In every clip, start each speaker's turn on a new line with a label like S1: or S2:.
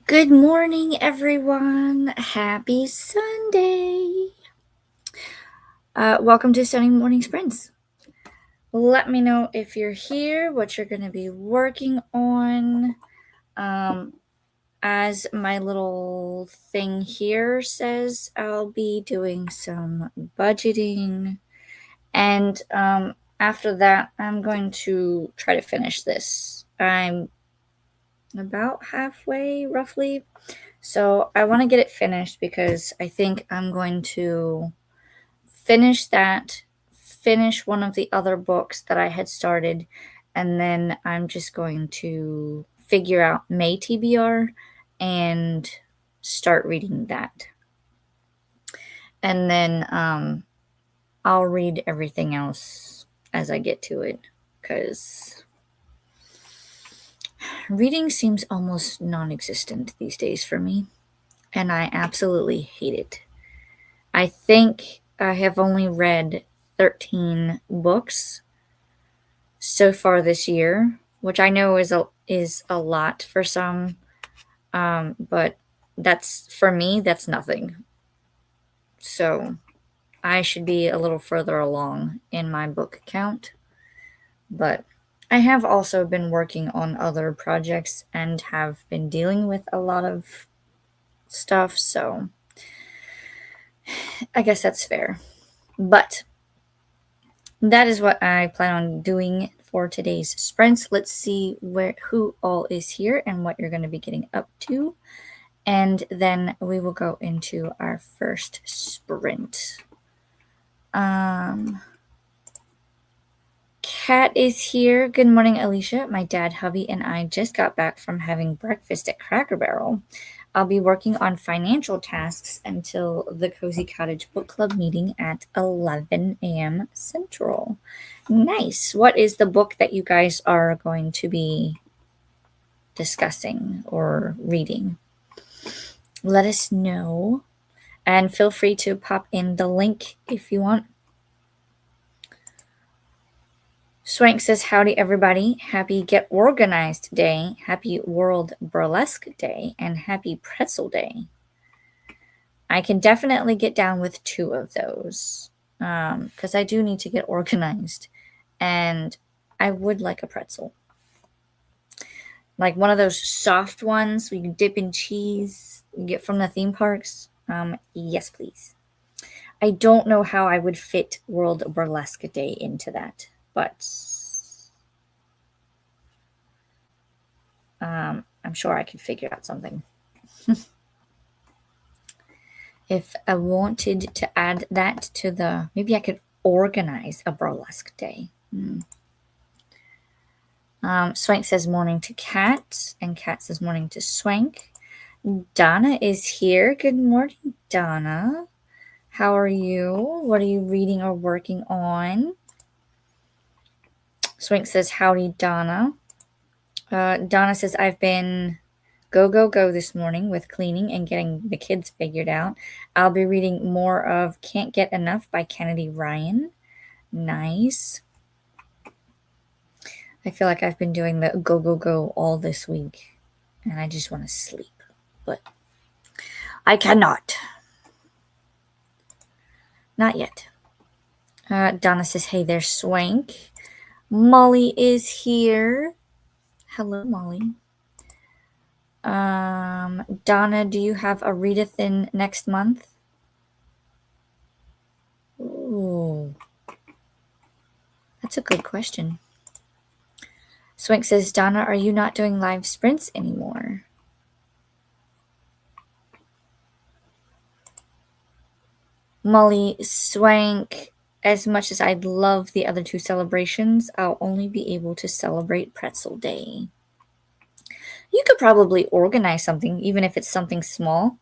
S1: Good morning, everyone. Happy Sunday. Welcome to Sunday Morning Sprints. Let me know if you're here, what you're going to be working on. As my little thing here says, I'll be doing some budgeting. And after that, I'm going to try to finish this. I'm about halfway, roughly. So I want to get it finished because I think I'm going to finish that, finish one of the other books that I had started, and then I'm just going to figure out May TBR and start reading that. And then I'll read everything else as I get to it because reading seems almost non existent these days for me, and I absolutely hate it. I think I have only read 13 books so far this year, which I know is a lot for some, but that's for me. That's nothing. So I should be a little further along in my book count, but I have also been working on other projects and have been dealing with a lot of stuff. So I guess that's fair, but that is what I plan on doing for today's sprints. Let's see who all is here and what you're going to be getting up to. And then we will go into our first sprint. Kat is here. Good morning, Alicia. My dad, hubby, and I just got back from having breakfast at Cracker Barrel. I'll be working on financial tasks until the Cozy Cottage Book Club meeting at 11 a.m. Central. Nice. What is the book that you guys are going to be discussing or reading? Let us know. And feel free to pop in the link if you want. Swank says, howdy, everybody. Happy Get Organized Day, happy World Burlesque Day, and happy Pretzel Day. I can definitely get down with two of those because I do need to get organized, and I would like a pretzel. Like one of those soft ones we can dip in cheese you get from the theme parks. Yes, please. I don't know how I would fit World Burlesque Day into that, but I'm sure I could figure out something. If I wanted to add that to maybe I could organize a burlesque day. Swank says morning to Kat, and Kat says morning to Swank. Donna is here. Good morning, Donna. How are you? What are you reading or working on? Swank says howdy, Donna. Donna says I've been go this morning with cleaning and getting the kids figured out. I'll be reading more of Can't Get Enough by Kennedy Ryan. Nice. I feel like I've been doing the go all this week, and I just want to sleep, but I cannot. Not yet. Donna says, hey there, Swank. Molly is here. Hello, Molly. Donna, do you have a readathon next month? Ooh, that's a good question. Swank says, Donna, are you not doing live sprints anymore? Molly, Swank, as much as I'd love the other two celebrations, I'll only be able to celebrate Pretzel Day. You could probably organize something, even if it's something small.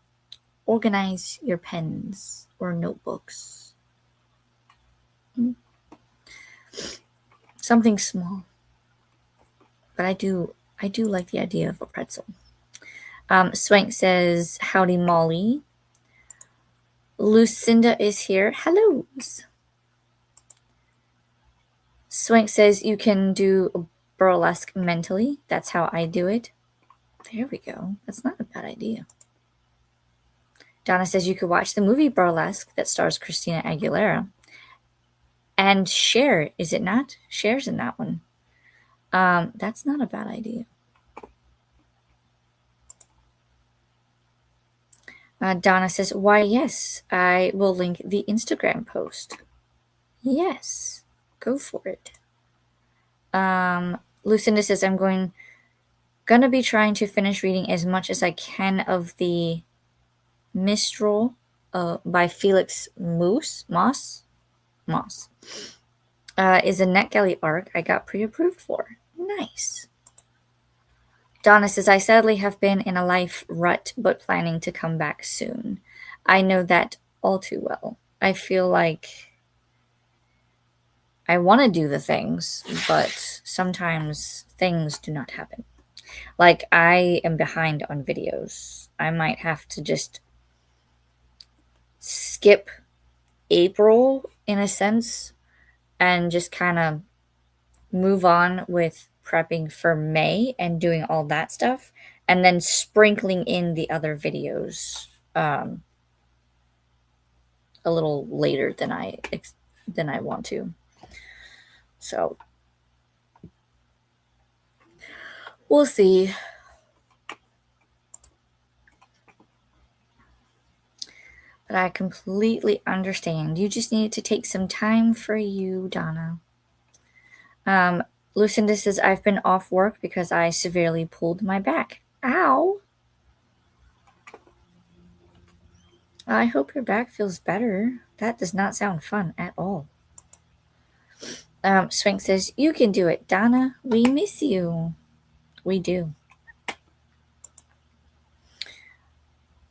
S1: Organize your pens or notebooks. Something small. But I do like the idea of a pretzel. Swank says, howdy, Molly. Lucinda is here. Hello. Swank says you can do burlesque mentally. That's how I do it. There we go. That's not a bad idea. Donna says you could watch the movie Burlesque that stars Christina Aguilera. And Cher, is it not? Cher's in that one. That's not a bad idea. Donna says, why, yes, I will link the Instagram post. Yes, go for it. Lucinda says, I'm gonna be trying to finish reading as much as I can of the Mistral by Felix Moss. Is a NetGalley arc I got pre-approved for. Nice. Donna says, I sadly have been in a life rut, but planning to come back soon. I know that all too well. I feel like I want to do the things, but sometimes things do not happen. Like, I am behind on videos. I might have to just skip April in a sense and just kind of move on with prepping for May and doing all that stuff, and then sprinkling in the other videos a little later than I want to. So we'll see. But I completely understand. You just need to take some time for you, Donna. Lucinda says, I've been off work because I severely pulled my back. Ow! I hope your back feels better. That does not sound fun at all. Swink says, you can do it, Donna. We miss you. We do.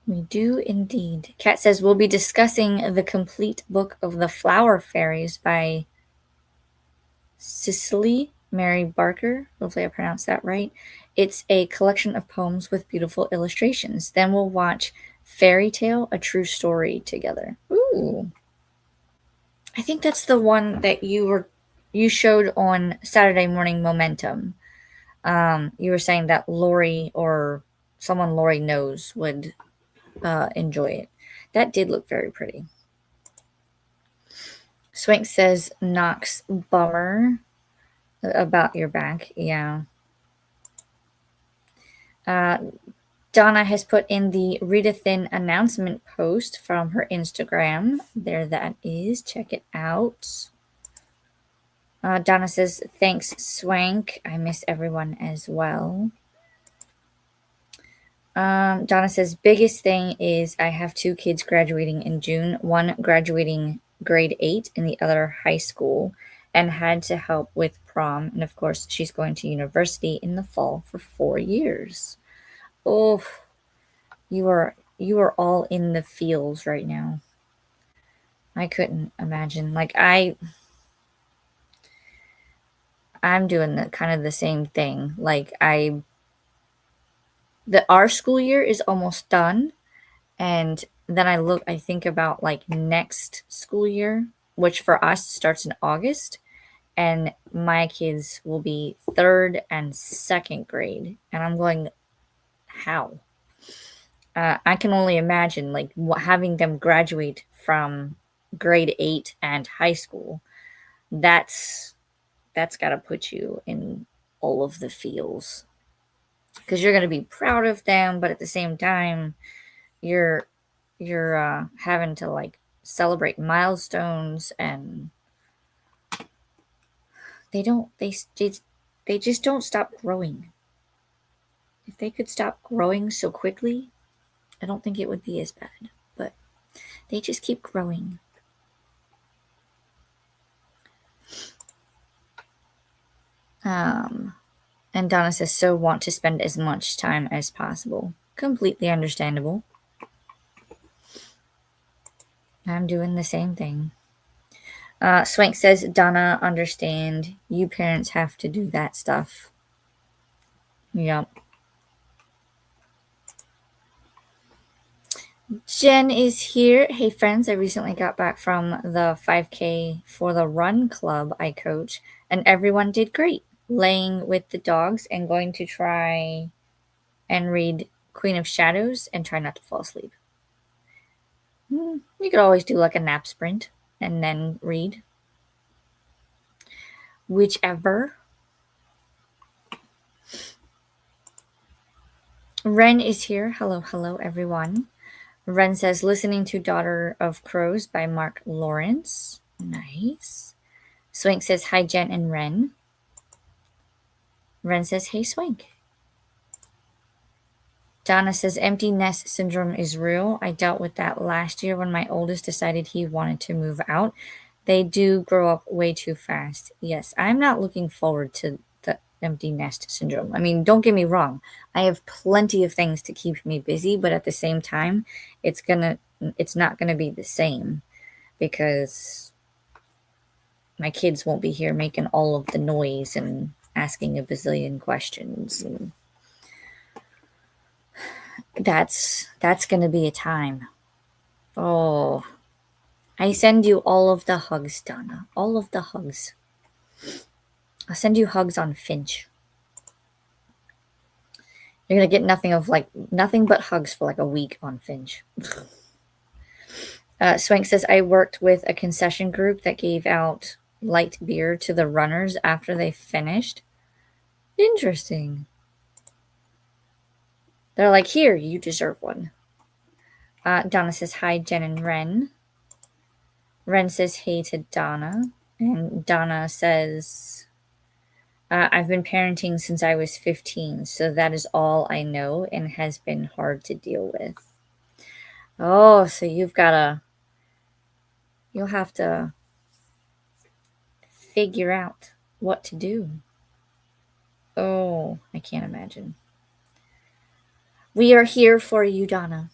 S1: We do indeed. Kat says, we'll be discussing the complete book of the Flower Fairies by Cicely Mary Barker. Hopefully I pronounced that right. It's a collection of poems with beautiful illustrations. Then we'll watch Fairy Tale, A True Story together. Ooh. I think that's the one that you showed on Saturday Morning Momentum. You were saying that Lori or someone Lori knows would enjoy it. That did look very pretty. Swank says, Knox, bummer about your back. Yeah. Donna has put in the Rita Thin announcement post from her Instagram. There that is. Check it out. Donna says, thanks, Swank. I miss everyone as well. Donna says, biggest thing is I have 2 kids graduating in June, one graduating grade 8 and the other high school, and had to help with prom. And of course, she's going to university in the fall for 4 years. Oh, you are all in the feels right now. I couldn't imagine. Like, I'm doing kind of the same thing. Like, our school year is almost done, and then I think about like next school year, which for us starts in August, and my kids will be 3rd and 2nd grade, and I'm going, how? I can only imagine like having them graduate from grade 8 and high school. That's got to put you in all of the feels, because you're going to be proud of them, but at the same time you're having to like celebrate milestones, and they just don't stop growing. If they could stop growing so quickly, I don't think it would be as bad, but they just keep growing. And Donna says, so want to spend as much time as possible. Completely understandable. I'm doing the same thing. Swank says, Donna, understand. You parents have to do that stuff. Yep. Jen is here. Hey, friends. I recently got back from the 5K for the run club I coach, and everyone did great. Laying with the dogs and going to try and read Queen of Shadows and try not to fall asleep. You could always do like a nap sprint and then read. Whichever. Ren is here. Hello, hello, everyone. Ren says, listening to Daughter of Crows by Mark Lawrence. Nice. Swank says, hi, Jen and Ren. Ren says, hey, Swank. Donna says, empty nest syndrome is real. I dealt with that last year when my oldest decided he wanted to move out. They do grow up way too fast. Yes, I'm not looking forward to the empty nest syndrome. I mean, don't get me wrong. I have plenty of things to keep me busy, but at the same time, it's not gonna be the same because my kids won't be here making all of the noise and asking a bazillion questions, and that's gonna be a time. Oh, I send you all of the hugs, Donna. All of the hugs. I'll send you hugs on Finch. You're gonna get nothing but hugs for like a week on Finch. Swank says, I worked with a concession group that gave out light beer to the runners after they finished. Interesting. They're like, here, you deserve one. Donna says, hi, Jen and Ren. Ren says, hey to Donna. And Donna says, I've been parenting since I was 15, so that is all I know and has been hard to deal with. Oh, so you'll have to figure out what to do. Oh, I can't imagine. We are here for you, Donna.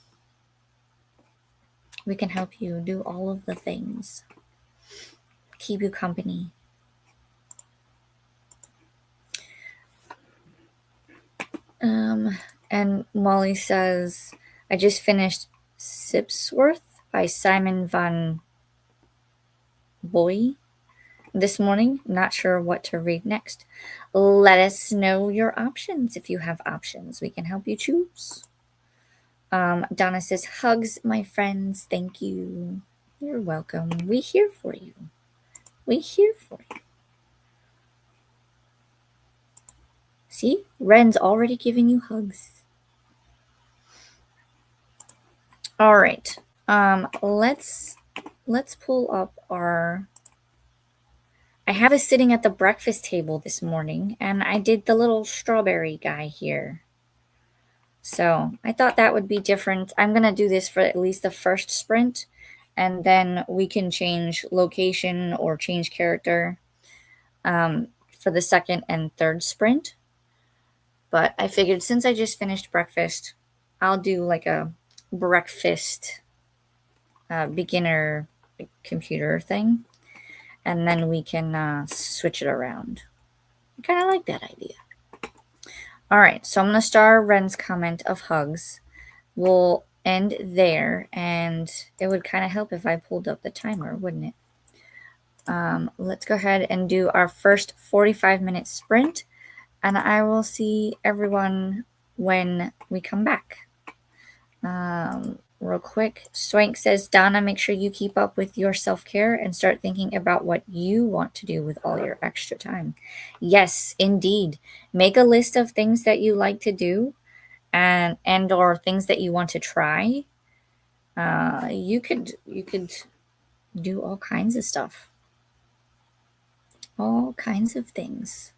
S1: We can help you do all of the things, keep you company. And Molly says, I just finished Sipsworth by Simon van Boy this morning. Not sure what to read next. Let us know your options. If you have options, we can help you choose. Donna says, hugs, my friends. Thank you. You're welcome. We here for you. We here for you. See, Ren's already giving you hugs. All right. Let's pull up our. I have us sitting at the breakfast table this morning, and I did the little strawberry guy here. So I thought that would be different. I'm gonna do this for at least the first sprint, and then we can change location or change character for the second and third sprint. But I figured since I just finished breakfast, I'll do like a breakfast beginner computer thing, and then we can switch it around. I kind of like that idea. All right, so I'm going to star Ren's comment of hugs. We'll end there, and it would kind of help if I pulled up the timer, wouldn't it? Let's go ahead and do our first 45-minute sprint, and I will see everyone when we come back. Real quick, Swank says, Donna, make sure you keep up with your self-care and start thinking about what you want to do with all your extra time. Yes, indeed. Make a list of things that you like to do and or things that you want to try. You could do all kinds of stuff. All kinds of things.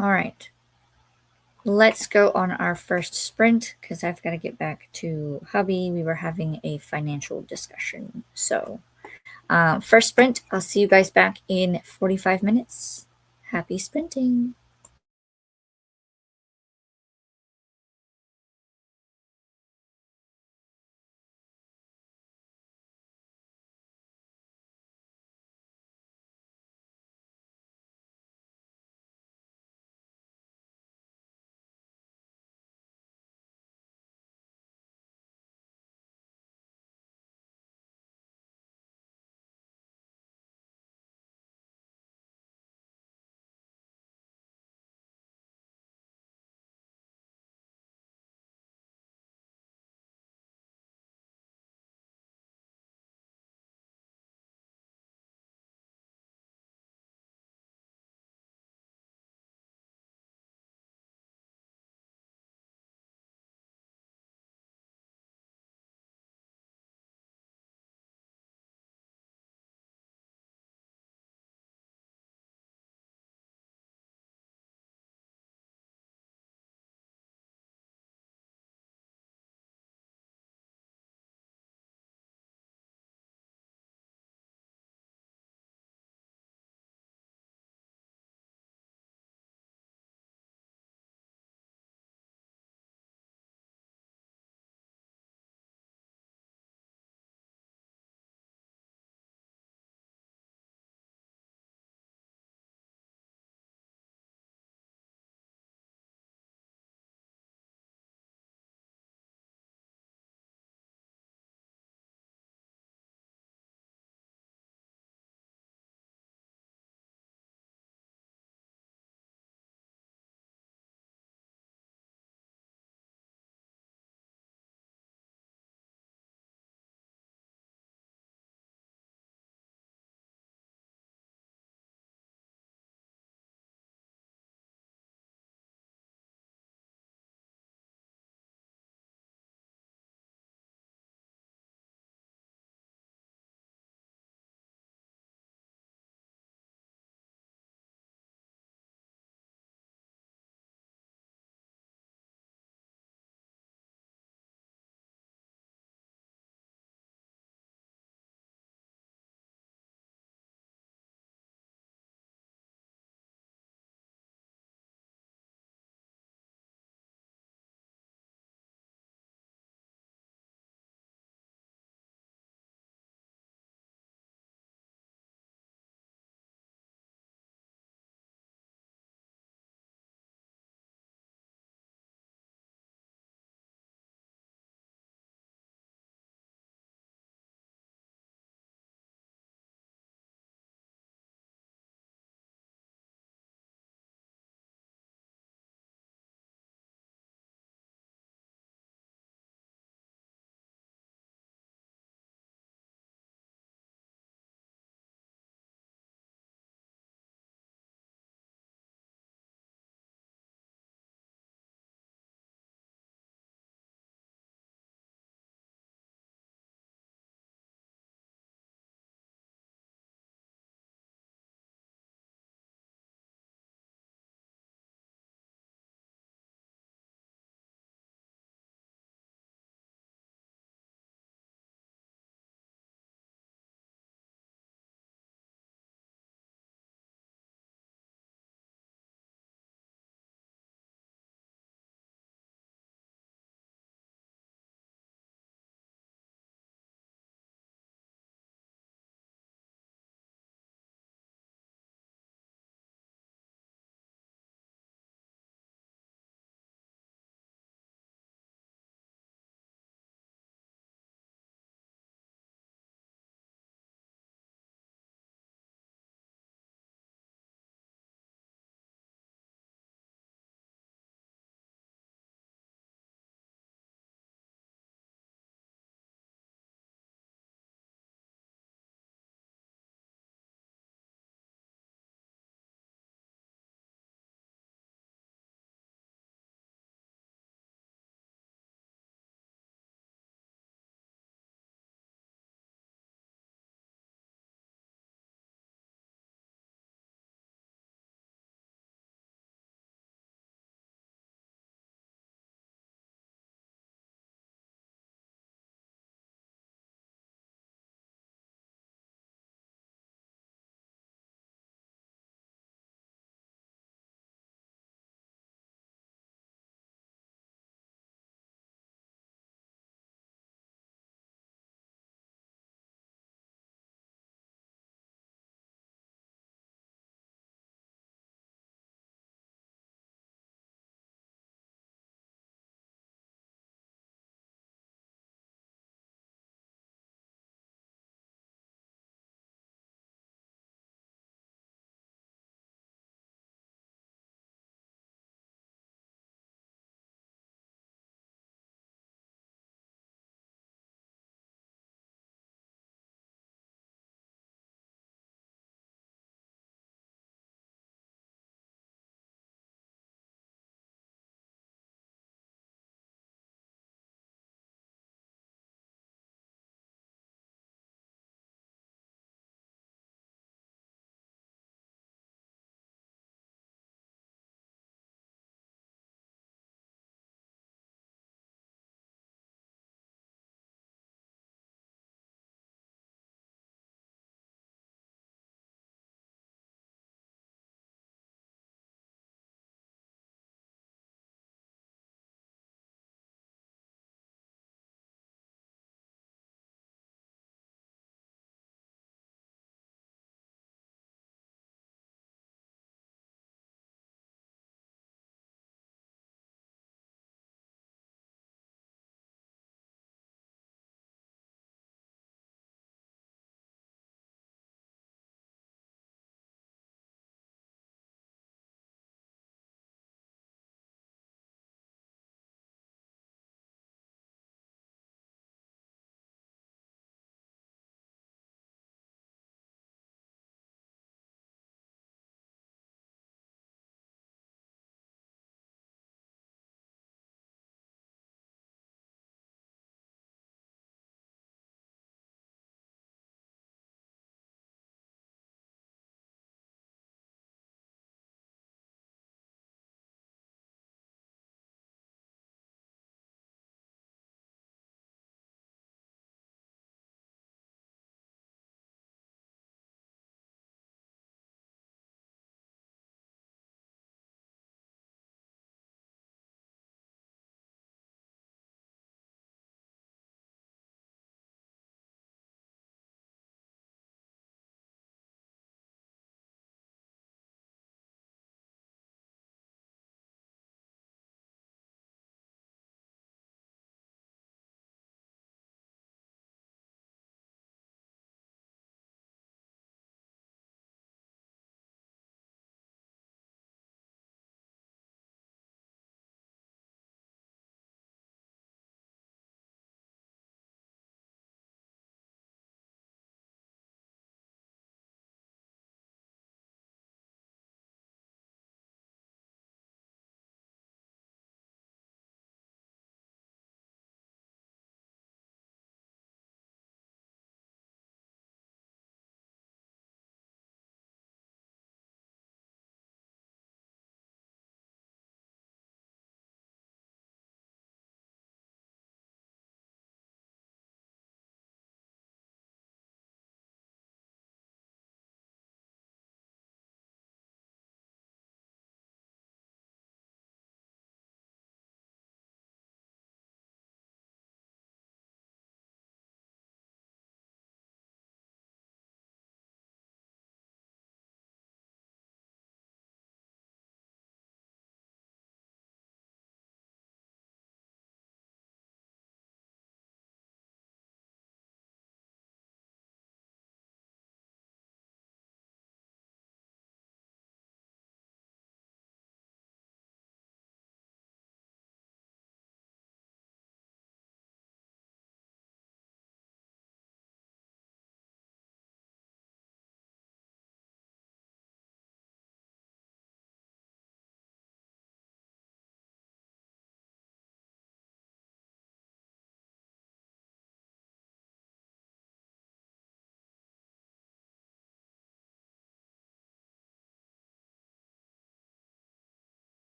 S1: All right. Let's go on our first sprint because I've got to get back to hubby. We were having a financial discussion. So first sprint, I'll see you guys back in 45 minutes. Happy sprinting.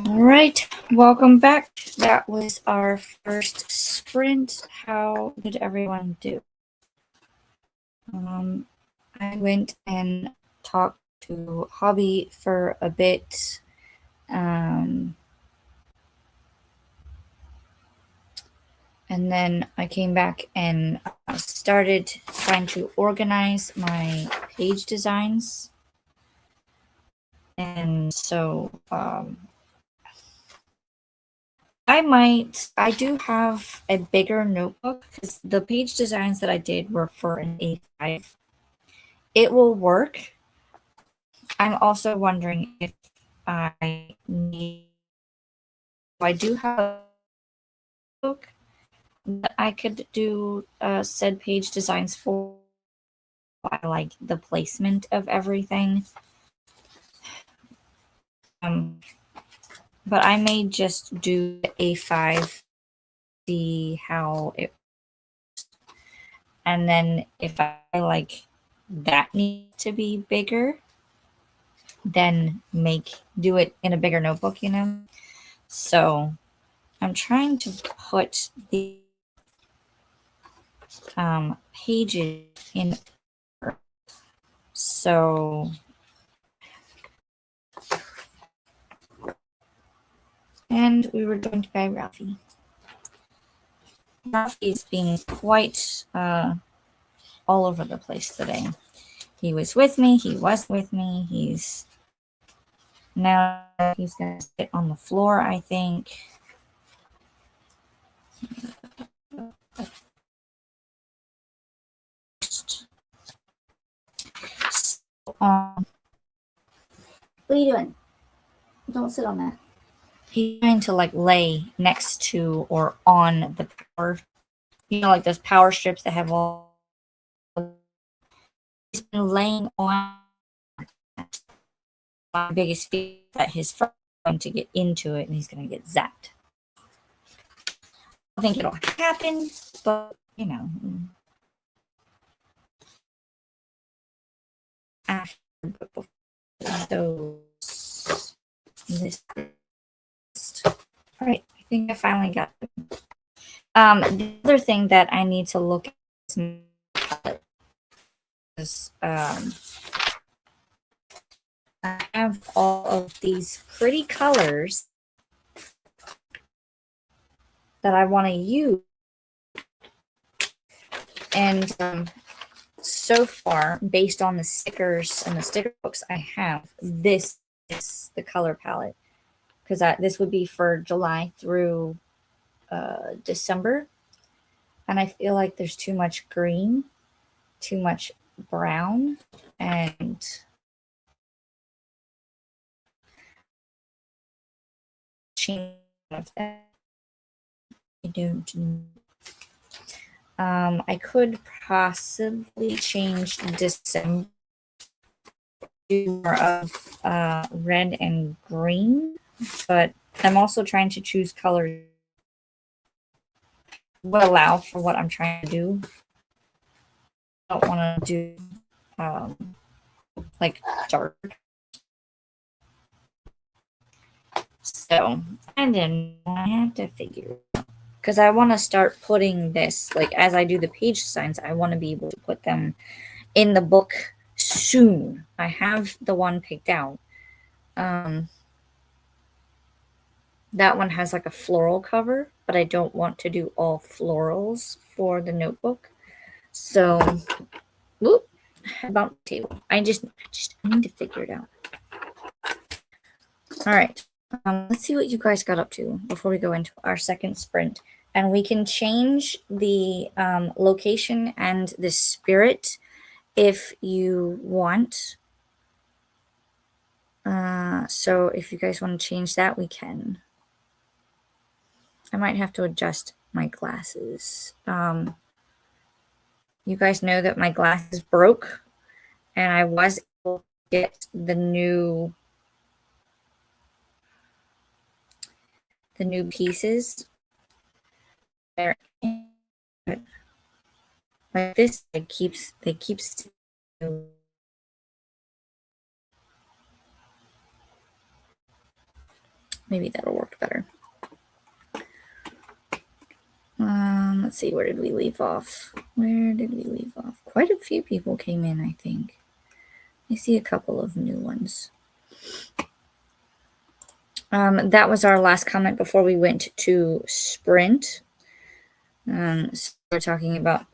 S1: All right, welcome back. That was our first sprint. How did everyone do? I went and talked to Hobby for a bit. And then I came back and started trying to organize my page designs. And so I do have a bigger notebook because the page designs that I did were for an A5. It will work. I'm also wondering if I do have a book that I could do said page designs for. I like the placement of everything. But I may just do A5, see how it, and then if I like that need to be bigger, then do it in a bigger notebook, So I'm trying to put the pages in. So and we were joined by Ralphie. Ralphie is being quite all over the place today. He was with me, he wasn't with me, he's gonna sit on the floor, I think. What are you doing? Don't sit on that. He's trying to like lay next to or on the power, like those power strips that have all. He's been laying on my biggest fear that his friend is going to get into it and he's going to get zapped. I think it'll happen, but after those, this. All right, I think I finally got them. The other thing that I need to look at is I have all of these pretty colors that I want to use. And so far, based on the stickers and the sticker books I have, this is the color palette. Because this would be for July through December. And I feel like there's too much green, too much brown, and change of that. I don't know. I could possibly change December to more of red and green, but I'm also trying to choose colors that will allow for what I'm trying to do. I don't want to do like dark. So and then I have to figure, because I want to start putting this, like as I do the page designs, I want to be able to put them in the book soon. I have the one picked out. That one has like a floral cover, but I don't want to do all florals for the notebook. So, whoop, about the table. I just need to figure it out. All right. Let's see what you guys got up to before we go into our second sprint. And we can change the location and the spirit if you want. So if you guys want to change that, we can. I might have to adjust my glasses. You guys know that my glasses broke, and I was able to get the new pieces. There, like this, they keep. Maybe that'll work better. Let's see, where did we leave off? Quite a few people came in, I think. I see a couple of new ones. That was our last comment before we went to sprint. So we're talking about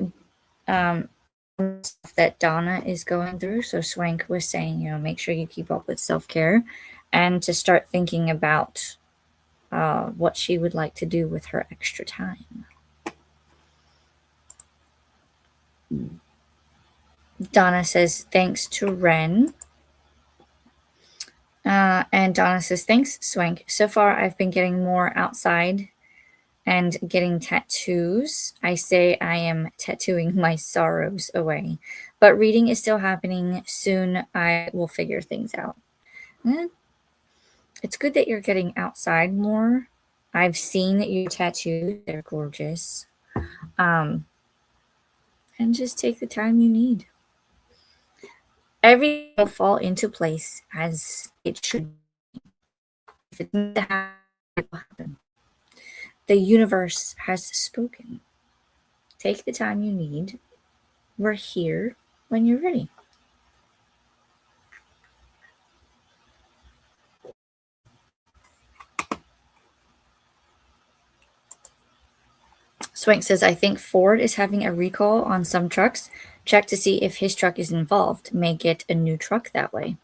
S1: stuff that Donna is going through. So Swank was saying, make sure you keep up with self-care and to start thinking about what she would like to do with her extra time. Donna says, thanks to Ren. And Donna says, thanks, Swank. So far, I've been getting more outside and getting tattoos. I say I am tattooing my sorrows away. But reading is still happening. Soon I will figure things out. It's good that you're getting outside more. I've seen your tattoos. They're gorgeous. And just take the time you need. Everything will fall into place as it should be. If it's meant to happen, it will happen. The universe has spoken. Take the time you need. We're here when you're ready. Swank says, I think Ford is having a recall on some trucks. Check to see if his truck is involved. May get a new truck that way.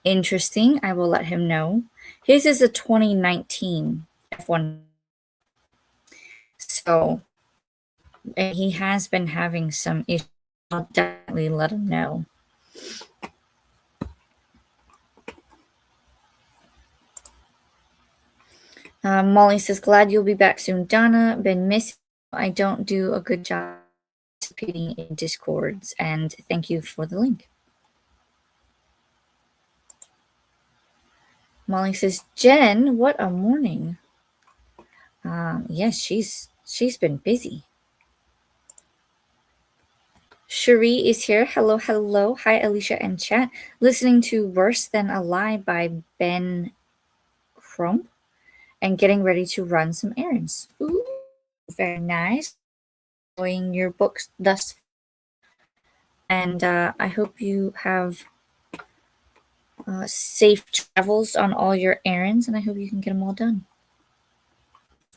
S1: Interesting. I will let him know. His is a 2019 F1. So he has been having some issues. I'll definitely let him know. Molly says, glad you'll be back soon. Donna, been missing. I don't do a good job participating in Discords, and thank you for the link. Molly says, Jen, what a morning. Yes, she's been busy. Cherie is here. Hello, hello. Hi, Alicia and chat. Listening to Worse Than a Lie by Ben Crump and getting ready to run some errands. Ooh, very nice. Enjoying your books thus far. And I hope you have safe travels on all your errands, and I hope you can get them all done.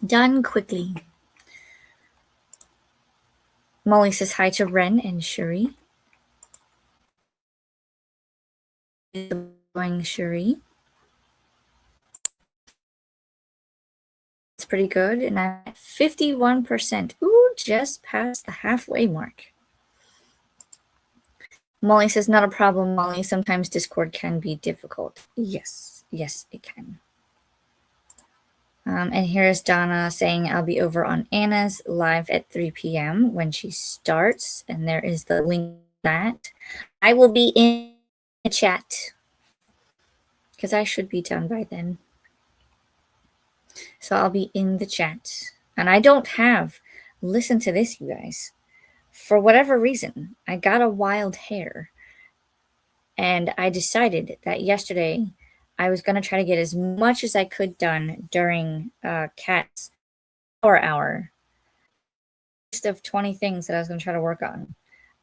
S1: Done quickly. Molly says hi to Ren and Cherie. Going Cherie. It's pretty good, and I'm at 51%. Ooh, just past the halfway mark. Molly says, not a problem, Molly. Sometimes Discord can be difficult. Yes, it can. And here's Donna saying, I'll be over on Anna's live at 3 p.m. when she starts. And there is the link to that. I will be in the chat because I should be done by then. So I'll be in the chat. And I don't have, listen to this, you guys. For whatever reason, I got a wild hair. And I decided that yesterday I was going to try to get as much as I could done during Kat's power hour. List of 20 things that I was going to try to work on.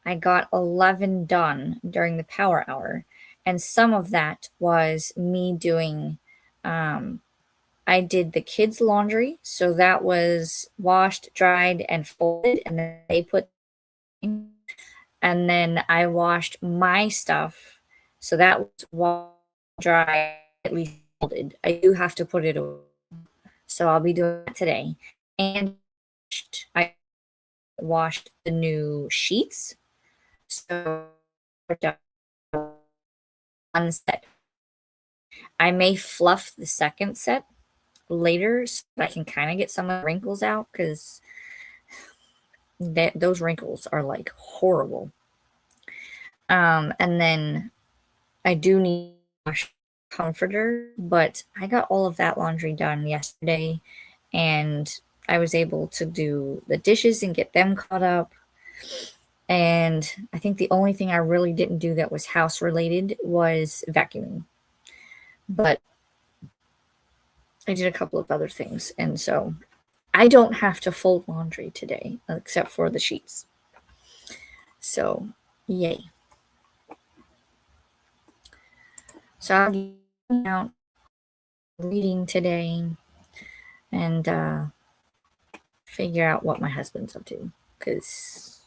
S1: I got 11 done during the power hour. And some of that was me doing, I did the kids' laundry. So that was washed, dried, and folded. And then they put, and then I washed my stuff. So that was washed, dry, at least folded. I do have to put it away. So I'll be doing that today. And I washed the new sheets. So one set. I may fluff the second set later so that I can kind of get some of the wrinkles out because those wrinkles are like horrible. And then I do need a comforter, but I got all of that laundry done yesterday and I was able to do the dishes and get them caught up. And I think the only thing I really didn't do that was house related was vacuuming. But I did a couple of other things, and so I don't have to fold laundry today, except for the sheets. So, yay. So I'll be out reading today and figure out what my husband's up to, because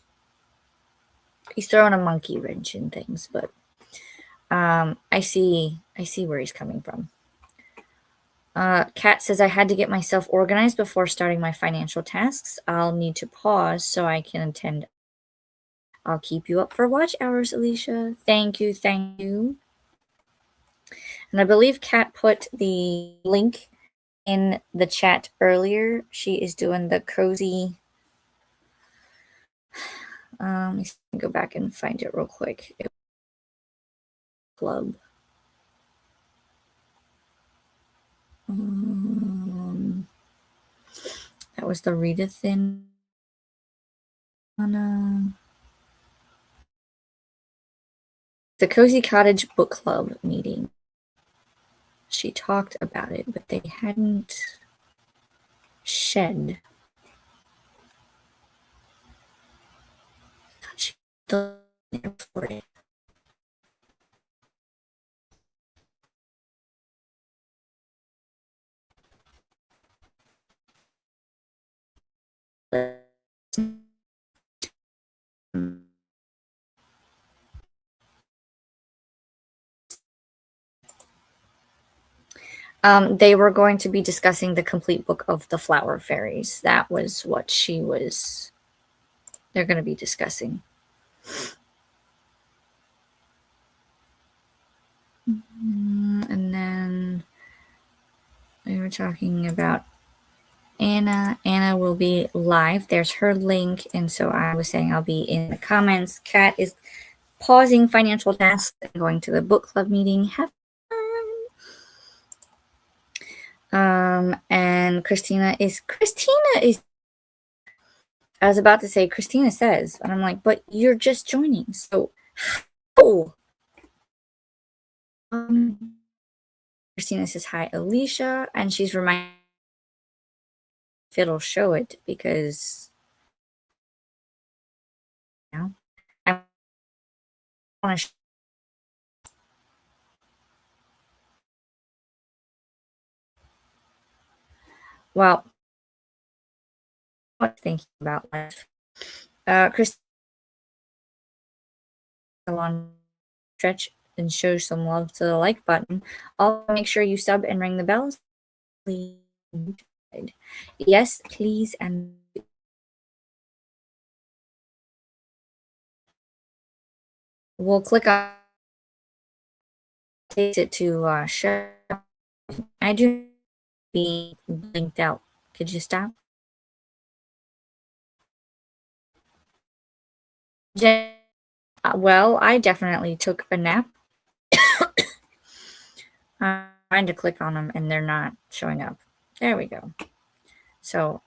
S1: he's throwing a monkey wrench in things, but I see where he's coming from. Kat says I had to get myself organized before starting my financial tasks. I'll need to pause so I can attend. I'll keep you up for watch hours, Alicia. Thank you, thank you. And I believe Kat put the link in the chat earlier. She is doing the cozy. Let me go back and find it real quick. Club. That was the Rita Thin. The Cozy Cottage Book Club meeting. She talked about it, but they hadn't shed. She's still there for it. They were going to be discussing the complete book of the Flower Fairies. That was what they're going to be discussing. And then we were talking about Anna. Anna will be live. There's her link. And so I was saying I'll be in the comments. Kat is pausing financial tasks and going to the book club meeting. Have fun. And Christina is, I was about to say Christina says, and I'm like, but you're just joining. So, Christina says, hi, Alicia. And she's reminding if it'll show it because, you know, I want to. Well, what thinking about life? Christina on stretch and show some love to the like button. I'll make sure you sub and ring the bells. Yes, please. And we'll click on it to show. I do be blinked out. Could you stop? Well, I definitely took a nap. I'm trying to click on them and they're not showing up. There we go. So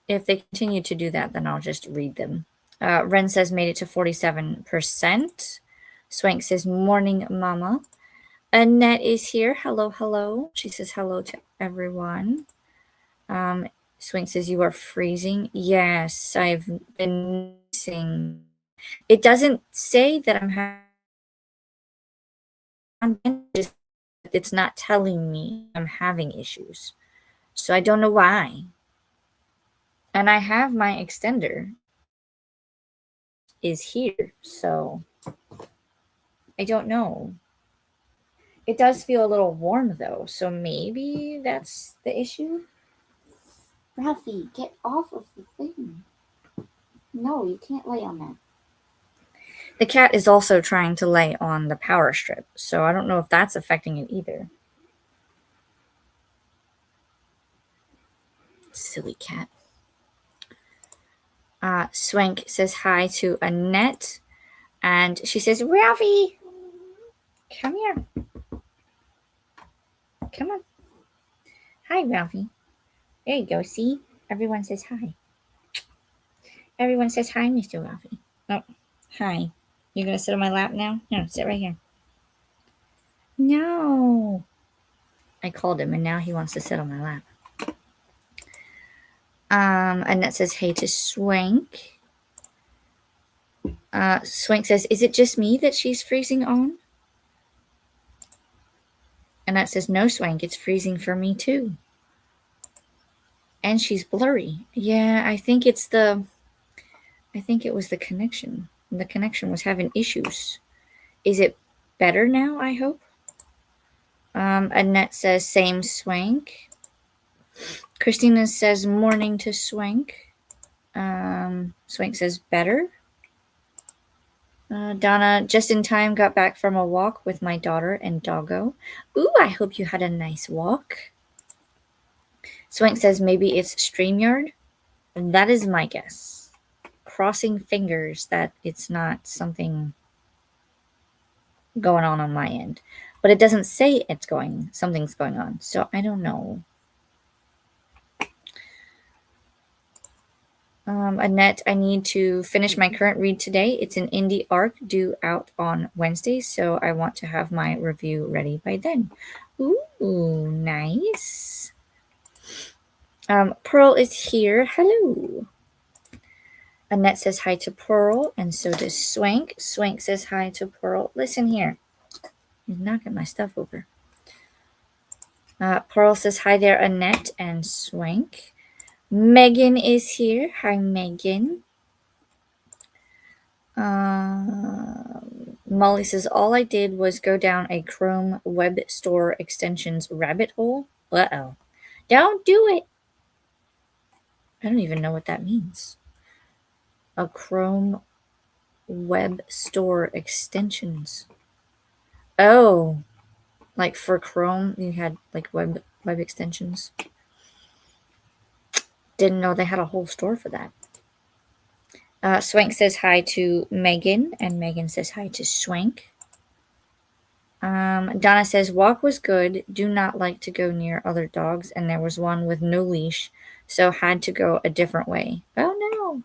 S1: if they continue to do that, then I'll just read them. Ren says made it to 47%. Swank says morning mama. Annette is here. Hello, hello. She says hello to everyone. Swank says you are freezing. Yes, I've been missing. It doesn't say that I'm having. It's not telling me I'm having issues. So I don't know why. And I have my extender is here, so I don't know. It does feel a little warm though, so maybe that's the issue. Ralphie, get off of the thing. No, you can't lay on that. The cat is also trying to lay on the power strip, so I don't know if that's affecting it either. Silly cat. Swank says hi to Annette, and she says, Ralphie, come here. Come on. Hi, Ralphie. There you go. See? Everyone says hi. Everyone says hi, Mr. Ralphie. Oh, hi. You're going to sit on my lap now? No, sit right here. No. I called him and now he wants to sit on my lap. Annette says, hey to Swank. Swank says, is it just me that she's freezing on? Annette says, no, Swank, it's freezing for me too. And she's blurry. Yeah, I think it was the connection. The connection was having issues. Is it better now, I hope? Annette says, same, Swank. Christina says, morning to Swank. Swank says, better. Donna, just in time, got back from a walk with my daughter and doggo. Ooh, I hope you had a nice walk. Swank says, maybe it's StreamYard. That is my guess. Crossing fingers that it's not something going on my end. But it doesn't say something's going on. So I don't know. Annette, I need to finish my current read today. It's an indie arc due out on Wednesday, so I want to have my review ready by then. Ooh, nice. Pearl is here. Hello. Annette says hi to Pearl, and so does Swank. Swank says hi to Pearl. Listen here. He's knocking my stuff over. Pearl says hi there, Annette and Swank. Megan is here. Hi, Megan. Molly says, all I did was go down a Chrome Web Store extensions rabbit hole. Uh-oh. Don't do it. I don't even know what that means. A Chrome Web Store extensions. Oh, like for Chrome, you had like web extensions. Didn't know they had a whole store for that. Swank says hi to Megan, and Megan says hi to Swank. Donna says, walk was good. Do not like to go near other dogs, and there was one with no leash, so had to go a different way. Oh, no.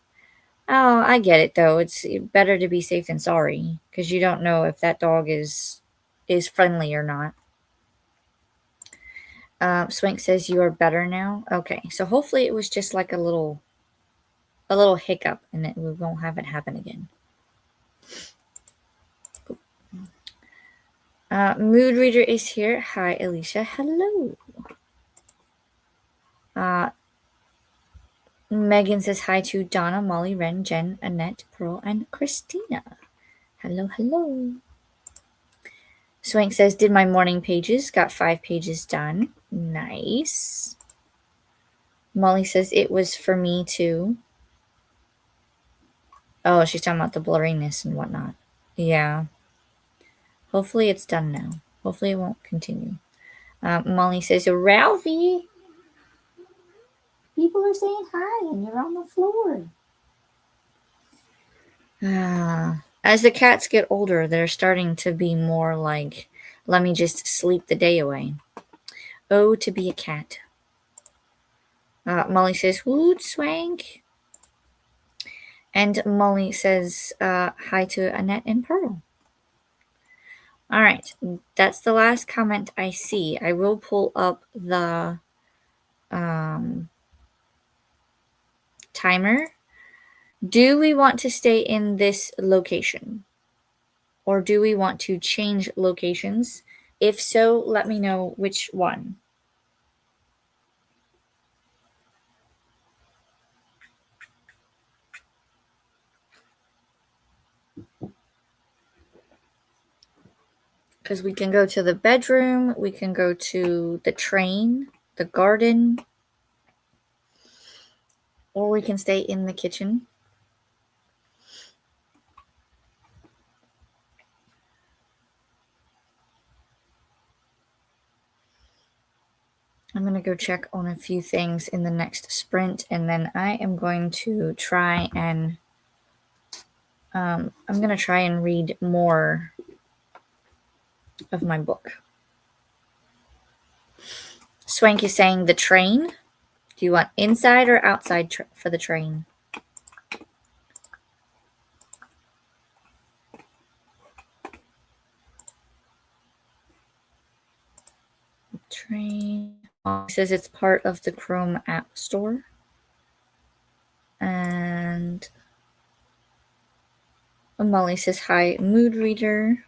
S1: Oh, I get it, though. It's better to be safe than sorry, because you don't know if that dog is friendly or not. Swank says, you are better now? Okay, so hopefully it was just like a little hiccup, and we won't have it happen again. Mood Reader is here. Hi, Alicia. Hello. Megan says hi to Donna, Molly, Ren, Jen, Annette, Pearl, and Christina. Hello, hello. Swank says, did my morning pages. Got 5 pages done. Nice. Molly says, it was for me too. Oh, she's talking about the blurriness and whatnot. Yeah. Hopefully it's done now. Hopefully it won't continue. Molly says, Ralphie, people are saying hi and you're on the floor. As the cats get older, they're starting to be more like, let me just sleep the day away. Oh, to be a cat. Molly says, woot, Swank. And Molly says hi to Annette and Pearl. All right, that's the last comment I see. I will pull up the timer. Do we want to stay in this location? Or do we want to change locations? If so, let me know which one. Because we can go to the bedroom, we can go to the train, the garden, or we can stay in the kitchen. I'm going to go check on a few things in the next sprint, and then I am going to try and read more of my book. Swank is saying the train. Do you want inside or outside for the train? Train. It says it's part of the Chrome App Store. And Molly says, hi, mood reader.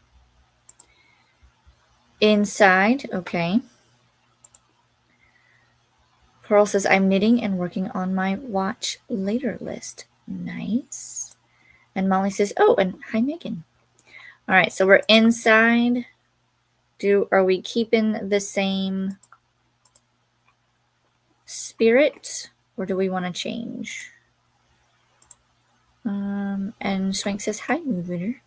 S1: Inside, okay. Pearl says, I'm knitting and working on my watch later list. Nice. And Molly says, oh, and hi, Megan. All right, so we're inside. Are we keeping the same spirit, or do we want to change? And Swank says, hi, mood reader.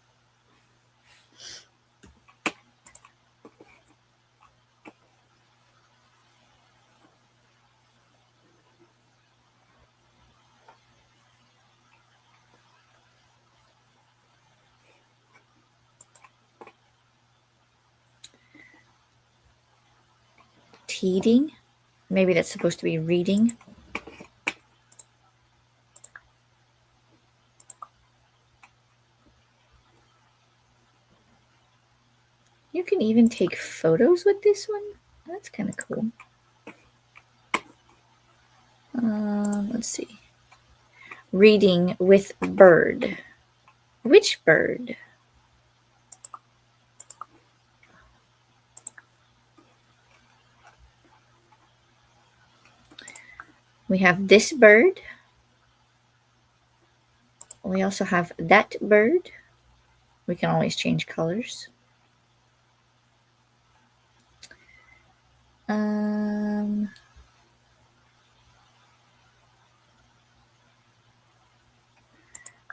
S1: Teeding? Maybe that's supposed to be reading. You can even take photos with this one. That's kind of cool. Let's see. Reading with bird. Which bird? We have this bird. We also have that bird. We can always change colors.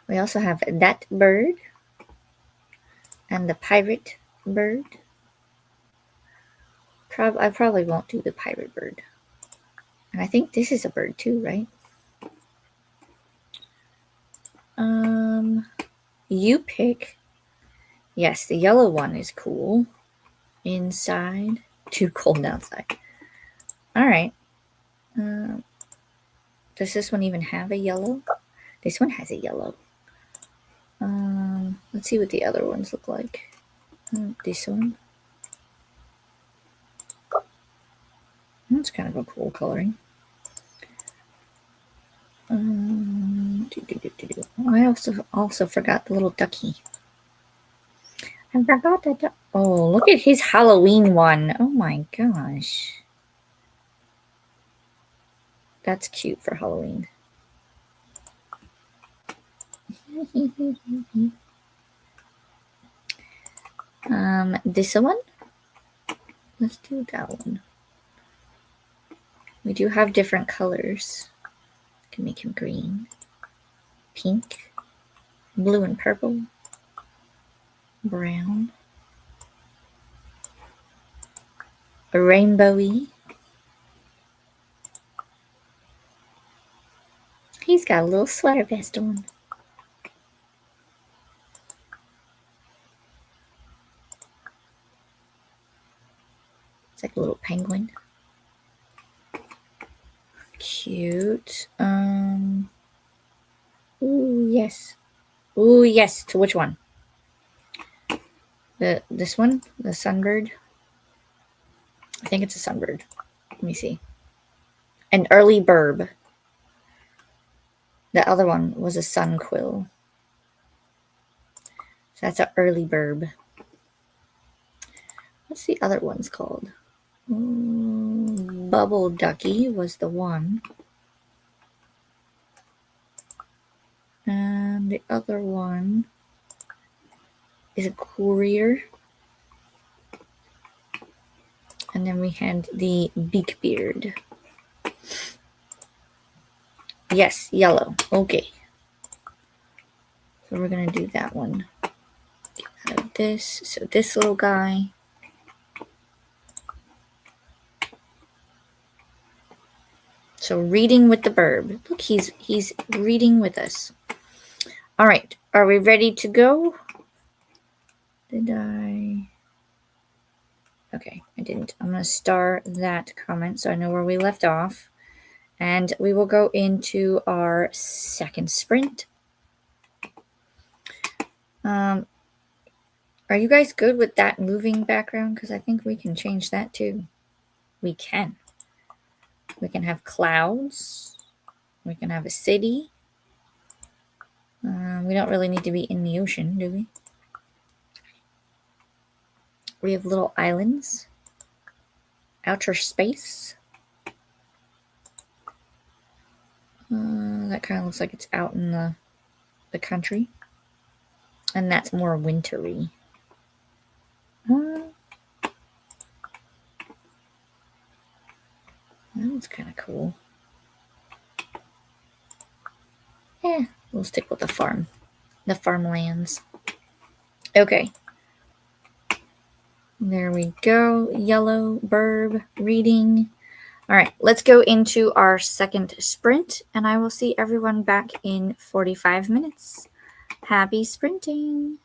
S1: We also have that bird and the pirate bird. I probably won't do the pirate bird. And I think this is a bird too, right? You pick. Yes, the yellow one is cool. Inside. Too cold outside. All right. Does this one even have a yellow? This one has a yellow. Let's see what the other ones look like. This one. That's kind of a cool coloring. I also forgot the little ducky. I forgot that. Oh, look at his Halloween one. Oh my gosh. That's cute for Halloween. This one? Let's do that one. We do have different colors. Can make him green, pink, blue and purple, brown, a rainbowy. He's got a little sweater vest on. It's like a little penguin. Cute. Ooh, yes. Ooh, yes. To which one? This one? The sunbird? I think it's a sunbird. Let me see. An early burb. The other one was a sunquill. So that's an early burb. What's the other one's called? Bubble ducky was the one. And the other one is a courier. And then we had the beakbeard. Yes, yellow. Okay. So we're going to do that one. Get out of this. So this little guy. So reading with the burb. Look, he's reading with us. All right. Are we ready to go? Did I? Okay, I didn't. I'm going to star that comment so I know where we left off. And we will go into our second sprint. Are you guys good with that moving background? Because I think we can change that too. We can. We can have clouds. We can have a city. We don't really need to be in the ocean, do we? We have little islands. Outer space. That kind of looks like it's out in the country. And that's more wintry. That's kind of cool. Yeah, we'll stick with the farmlands. Okay. There we go. Yellow burb reading. All right, let's go into our second sprint, and I will see everyone back in 45 minutes. Happy sprinting.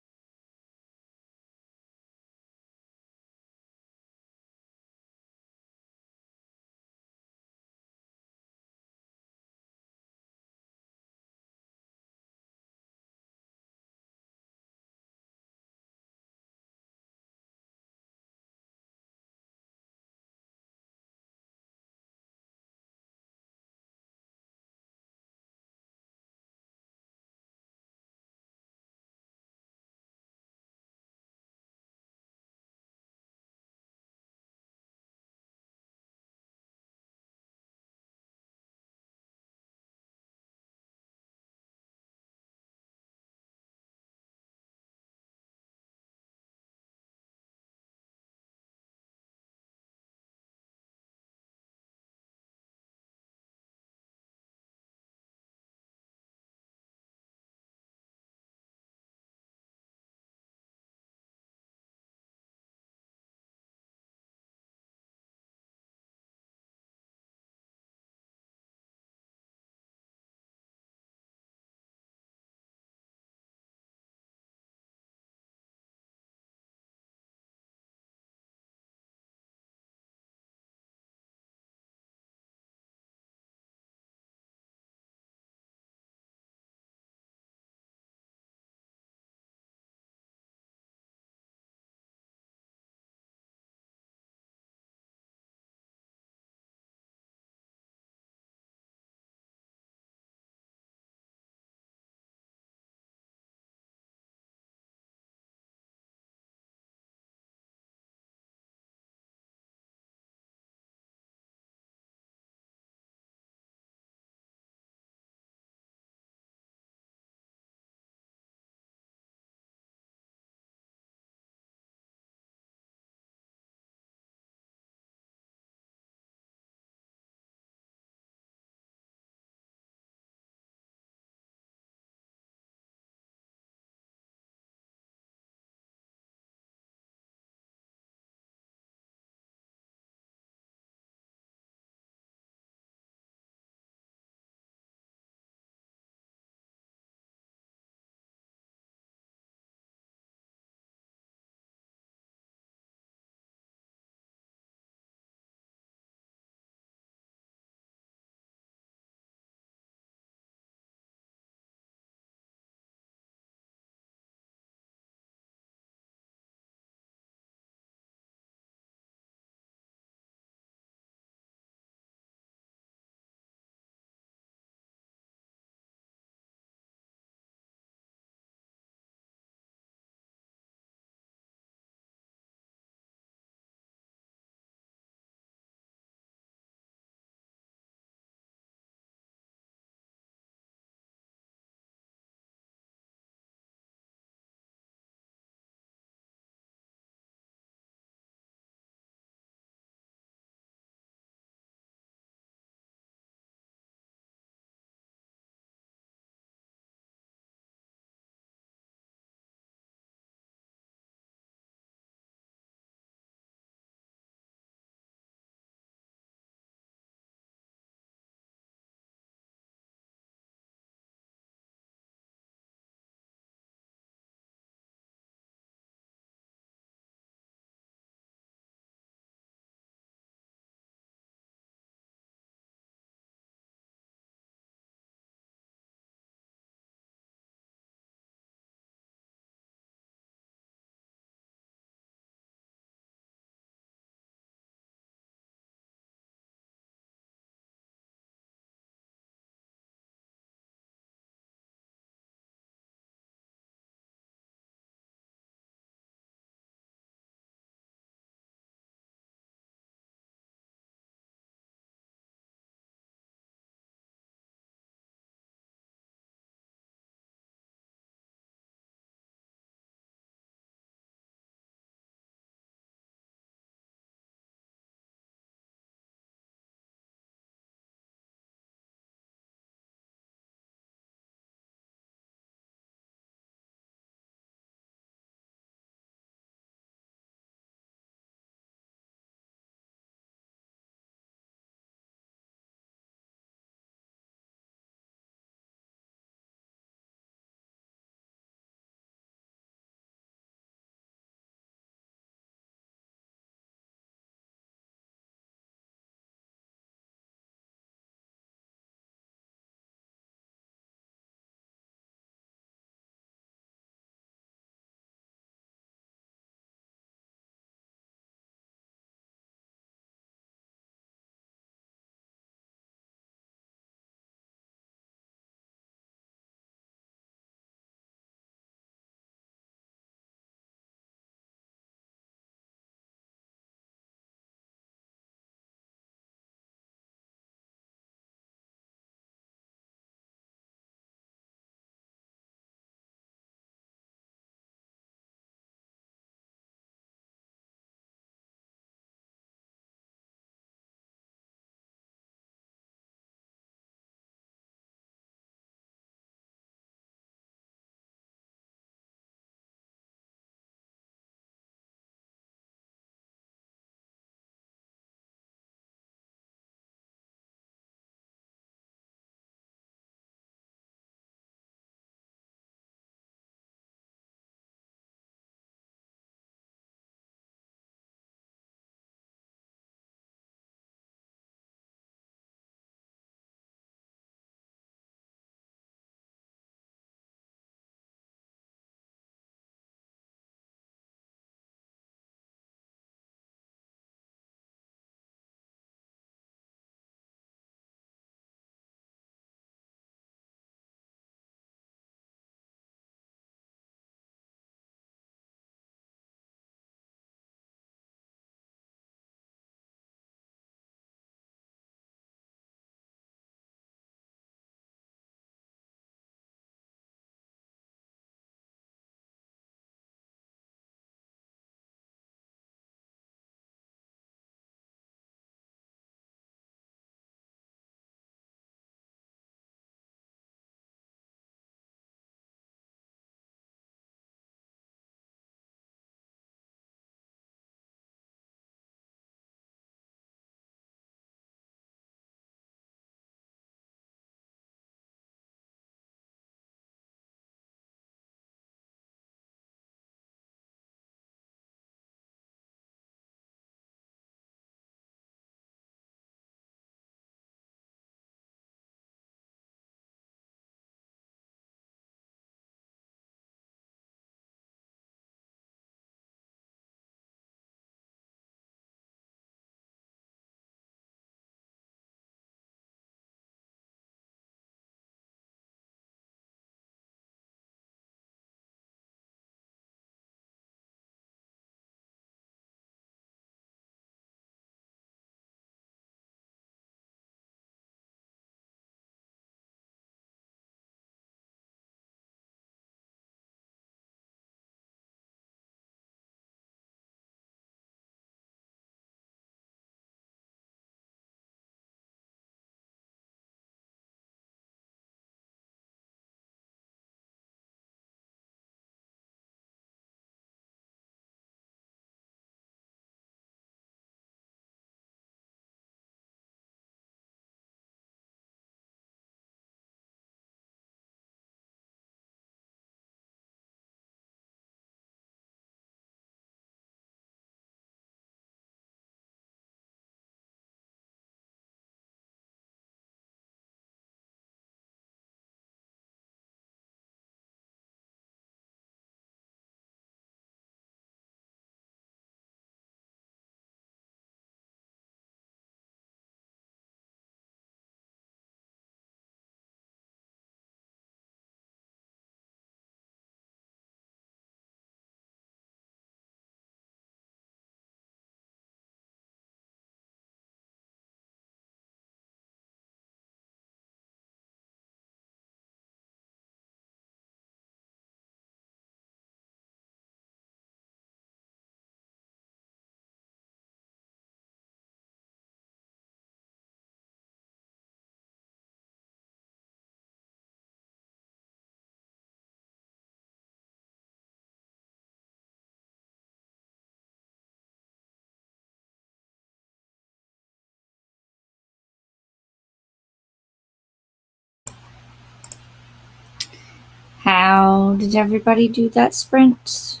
S1: How did everybody do that sprint?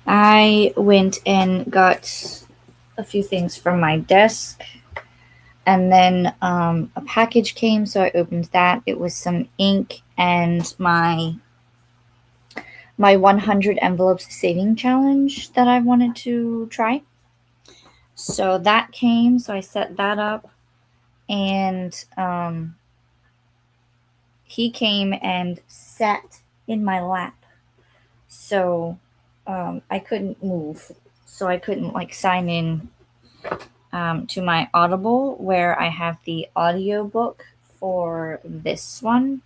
S1: I went and got a few things from my desk, and then a package came, so I opened that. It was some ink and my 100 envelopes saving challenge that I wanted to try. So that came, so I set that up, and he came and sat in my lap. So I couldn't move. So I couldn't like sign in to my Audible where I have the audiobook for this one.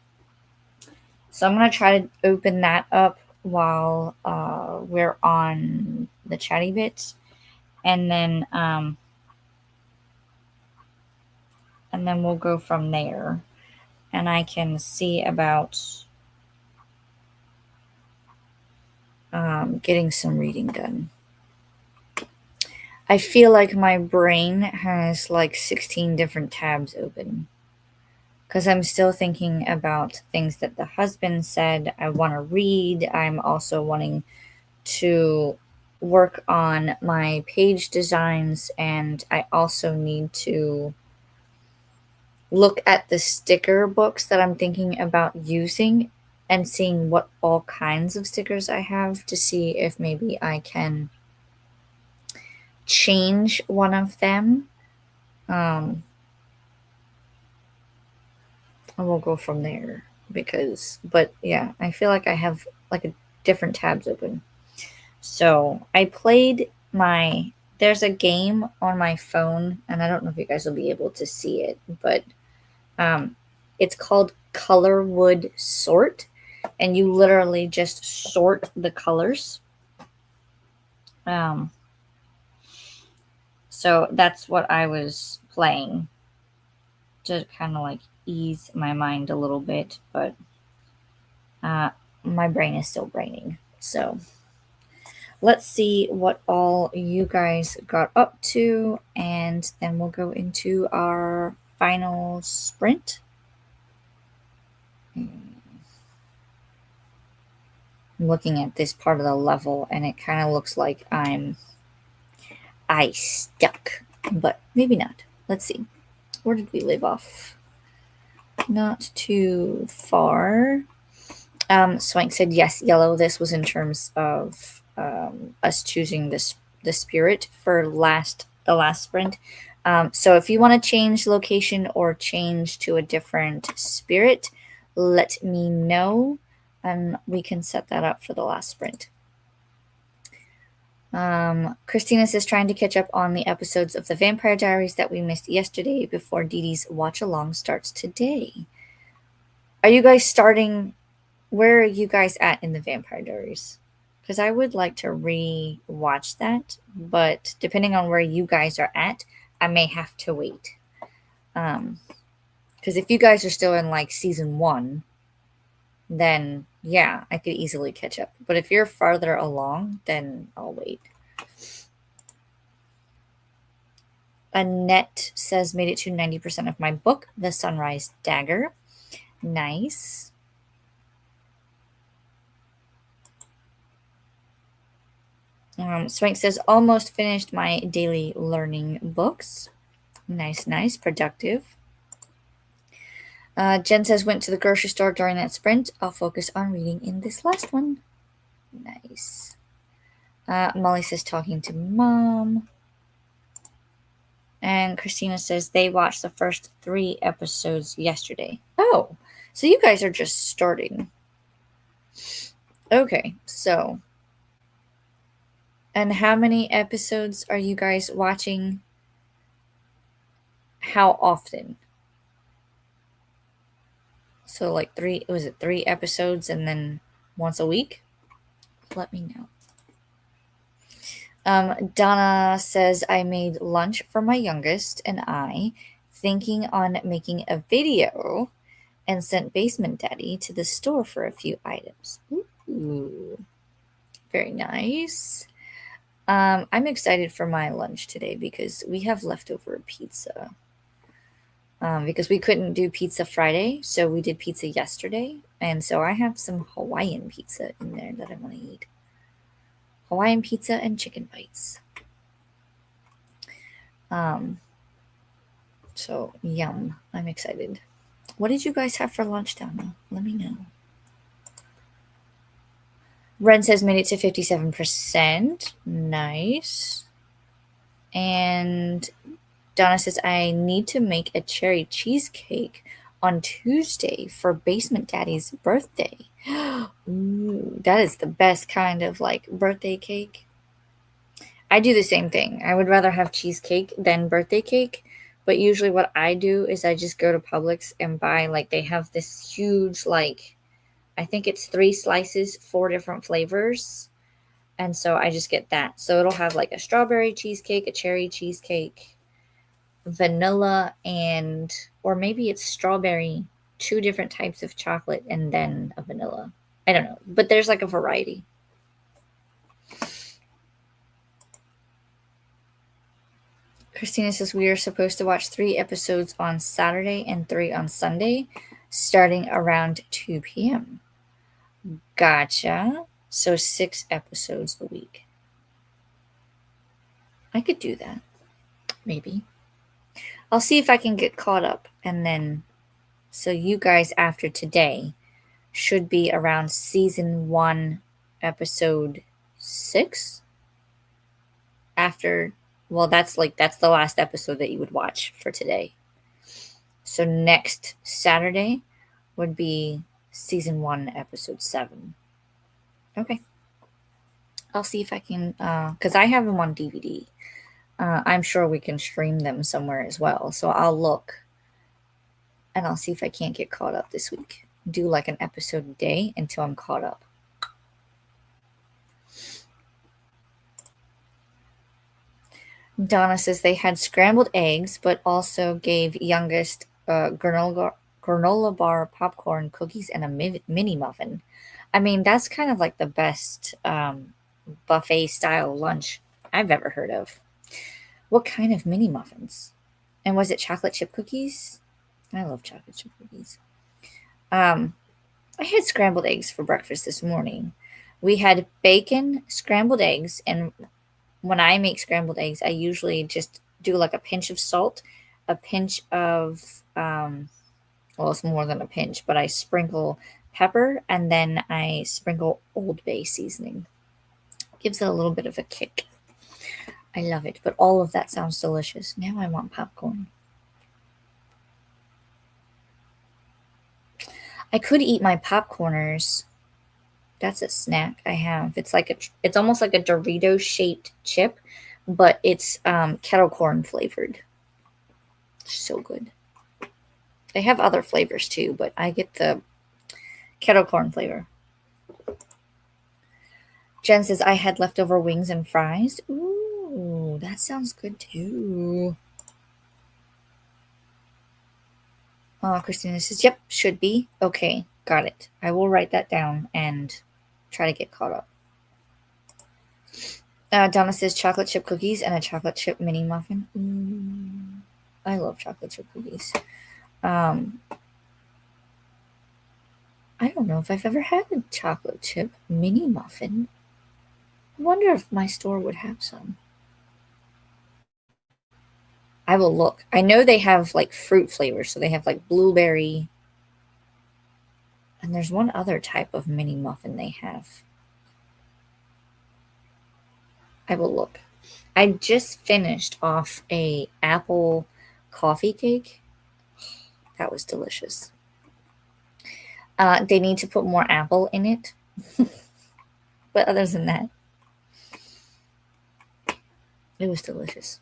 S1: So I'm going to try to open that up while we're on the chatty bit. And then we'll go from there. And I can see about getting some reading done. I feel like my brain has like 16 different tabs open because I'm still thinking about things that the husband said I want to read. I'm also wanting to work on my page designs, and I also need to look at the sticker books that I'm thinking about using and seeing what all kinds of stickers I have to see if maybe I can change one of them. And we'll go from there but yeah, I feel like I have like a different tabs open. So I played there's a game on my phone, and I don't know if you guys will be able to see it, but it's called Color Wood Sort, and you literally just sort the colors. So that's what I was playing to kind of like ease my mind a little bit, but my brain is still braining. So let's see what all you guys got up to, and then we'll go into our final sprint. I'm looking at this part of the level, and it kind of looks like I stuck, but maybe not. Let's see. Where did we leave off? Not too far. Swank said yes, yellow. This was in terms of us choosing the spirit for the last sprint. So if you want to change location or change to a different spirit, let me know, and we can set that up for the last sprint. Christina says trying to catch up on the episodes of the Vampire Diaries that we missed yesterday before Dee Dee's watch along starts today. Are you guys starting? Where are you guys at in the Vampire Diaries? Because I would like to re-watch that, but depending on where you guys are at, I may have to wait. Because if you guys are still in like season 1, then yeah, I could easily catch up. But if you're farther along, then I'll wait. Annette says made it to 90% of my book, The Sunrise Dagger. Nice. Swank says almost finished my daily learning books. Nice, productive. Jen says went to the grocery store during that sprint. I'll focus on reading in this last one. Nice. Molly says talking to mom. And Christina says they watched the first 3 episodes yesterday. Oh, so you guys are just starting. Okay, so. And how many episodes are you guys watching? How often? So like 3 episodes and then once a week? Let me know. Donna says I made lunch for my youngest and I, thinking on making a video, and sent Basement Daddy to the store for a few items. Ooh, very nice. I'm excited for my lunch today because we have leftover pizza. because we couldn't do pizza Friday, so we did pizza yesterday. And so I have some Hawaiian pizza in there that I want to eat. Hawaiian pizza and chicken bites. So yum. I'm excited. What did you guys have for lunch down there? Let me know. Ren says made it to 57%. Nice. And Donna says, I need to make a cherry cheesecake on Tuesday for Basement Daddy's birthday. Ooh, that is the best kind of like birthday cake. I do the same thing. I would rather have cheesecake than birthday cake. But usually what I do is I just go to Publix and buy, like, they have this huge, like, I think it's 3 slices, 4 different flavors. And so I just get that. So it'll have like a strawberry cheesecake, a cherry cheesecake, vanilla, and, or maybe it's strawberry, 2 different types of chocolate, and then a vanilla. I don't know. But there's like a variety. Christina says we are supposed to watch 3 episodes on Saturday and 3 on Sunday, starting around 2 p.m. Gotcha. So 6 episodes a week. I could do that. Maybe. I'll see if I can get caught up. And then, so you guys after today should be around season 1, episode 6. After, well, that's the last episode that you would watch for today. So next Saturday would be season 1, episode 7. Okay. I'll see if I can, because I have them on DVD. I'm sure we can stream them somewhere as well. So I'll look and I'll see if I can't get caught up this week. Do like an episode a day until I'm caught up. Donna says they had scrambled eggs, but also gave youngest granola bar, popcorn, cookies, and a mini muffin. I mean, that's kind of like the best buffet style lunch I've ever heard of. What kind of mini muffins? And was it chocolate chip cookies? I love chocolate chip cookies. I had scrambled eggs for breakfast this morning. We had bacon, scrambled eggs, and when I make scrambled eggs, I usually just do like a pinch of salt, a pinch of, well, it's more than a pinch, but I sprinkle pepper, and then I sprinkle Old Bay seasoning. Gives it a little bit of a kick. I love it, but all of that sounds delicious. Now I want popcorn. I could eat my popcorners. That's a snack I have. It's almost like a Dorito shaped chip, but it's kettle corn flavored. So good. They have other flavors too, but I get the kettle corn flavor. Jen says I had leftover wings and fries. Ooh, that sounds good too. Christina says, yep, should be. Okay, got it. I will write that down and try to get caught up. Donna says chocolate chip cookies and a chocolate chip mini muffin. I love chocolate chip cookies. I don't know if I've ever had a chocolate chip mini muffin. I wonder if my store would have some. I will look. I know they have like fruit flavors, so they have like blueberry. And there's one other type of mini muffin they have. I will look. I just finished off a apple coffee cake. That was delicious. They need to put more apple in it. But other than that, it was delicious.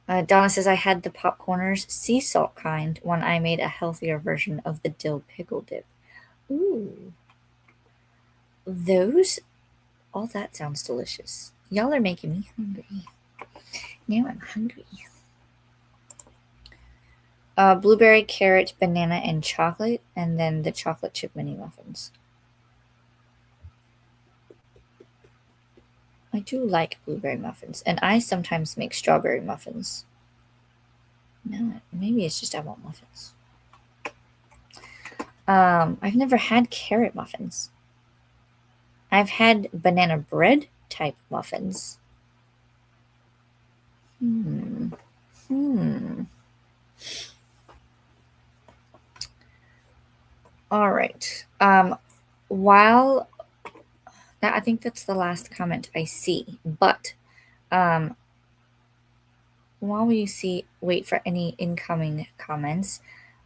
S1: Donna says I had the popcorners sea salt kind when I made a healthier version of the dill pickle dip. Ooh. Those, all that sounds delicious. Y'all are making me hungry. Now I'm hungry. Blueberry, carrot, banana, and chocolate, and then the chocolate chip mini muffins. I do like blueberry muffins, and I sometimes make strawberry muffins. No, maybe it's just I want muffins. I've never had carrot muffins. I've had banana bread type muffins. Hmm. All right. While that, I think that's the last comment I see. But um, while we wait for any incoming comments,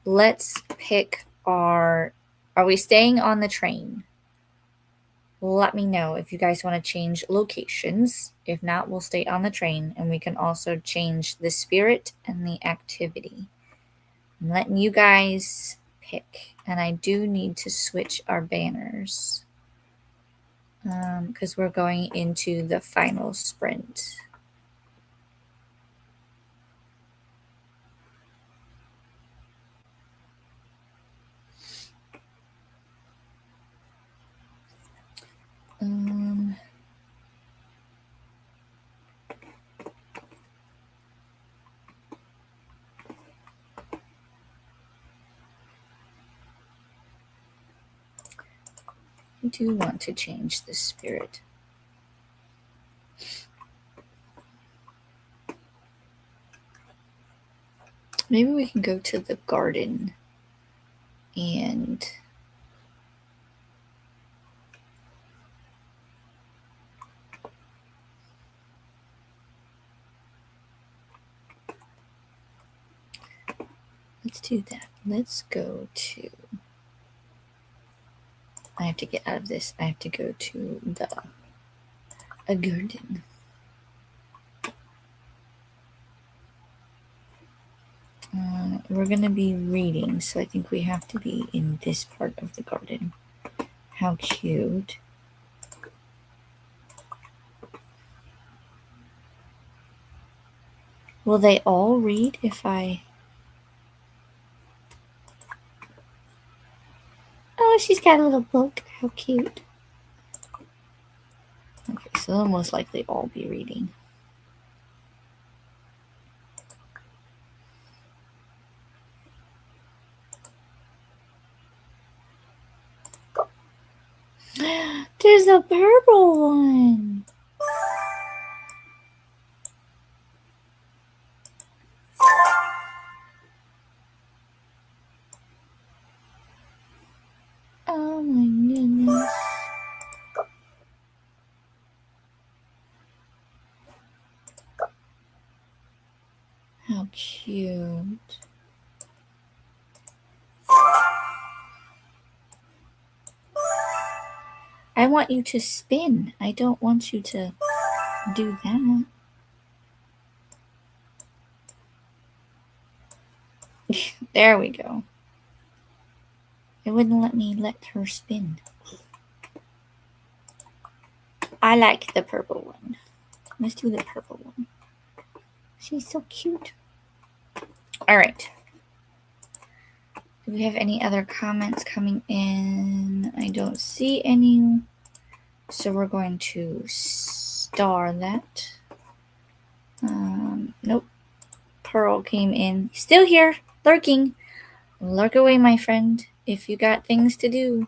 S1: let's pick our. Are we staying on the train? Let me know if you guys want to change locations. If not, we'll stay on the train and we can also change the spirit and the activity. I'm letting you guys pick. And I do need to switch our banners because we're going into the final sprint. I do want to change the spirit. Maybe we can go to the garden and let's do that. Let's go to. I have to get out of this. I have to go to a garden. We're going to be reading, so I think we have to be in this part of the garden. How cute. Will they all read if I... Oh, she's got a little book. How cute. Okay, so they'll most likely all be reading. There's a purple one. Oh my goodness. How cute. I want you to spin. I don't want you to do that. There we go. It wouldn't let me let her spin. I like the purple one. Let's do the purple one. She's so cute. All right. Do we have any other comments coming in? I don't see any. So we're going to star that. Nope. Pearl came in. Still here, lurking. Lurk away, my friend, if you got things to do.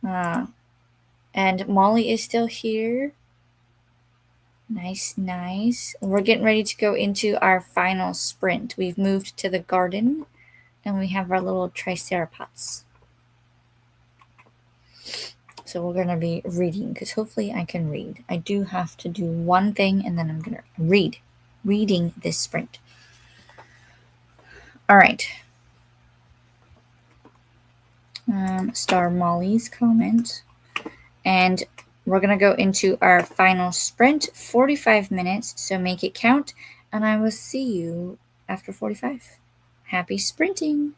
S1: And Molly is still here. Nice, nice. We're getting ready to go into our final sprint. We've moved to the garden, and we have our little triceratops. So we're going to be reading, because hopefully I can read. I do have to do one thing, and then I'm going to read. Reading this sprint. All right. Star Molly's comment. And we're going to go into our final sprint, 45 minutes. So make it count. And I will see you after 45. Happy sprinting.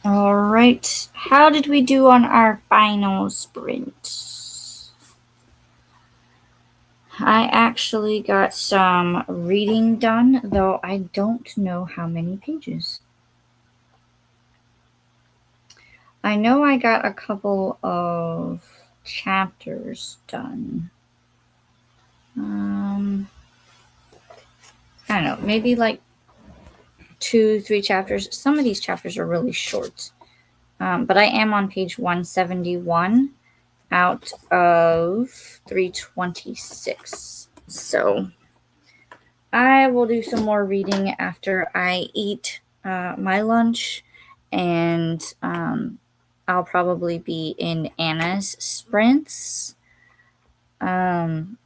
S1: All right. How did we do on our final sprint? I actually got some reading done, though I don't know how many pages. I know I got a couple of chapters done. I don't know, maybe like 2, 3 chapters. Some of these chapters are really short. But I am on page 171 out of 326. So I will do some more reading after I eat my lunch, and I'll probably be in Anna's sprints. Husband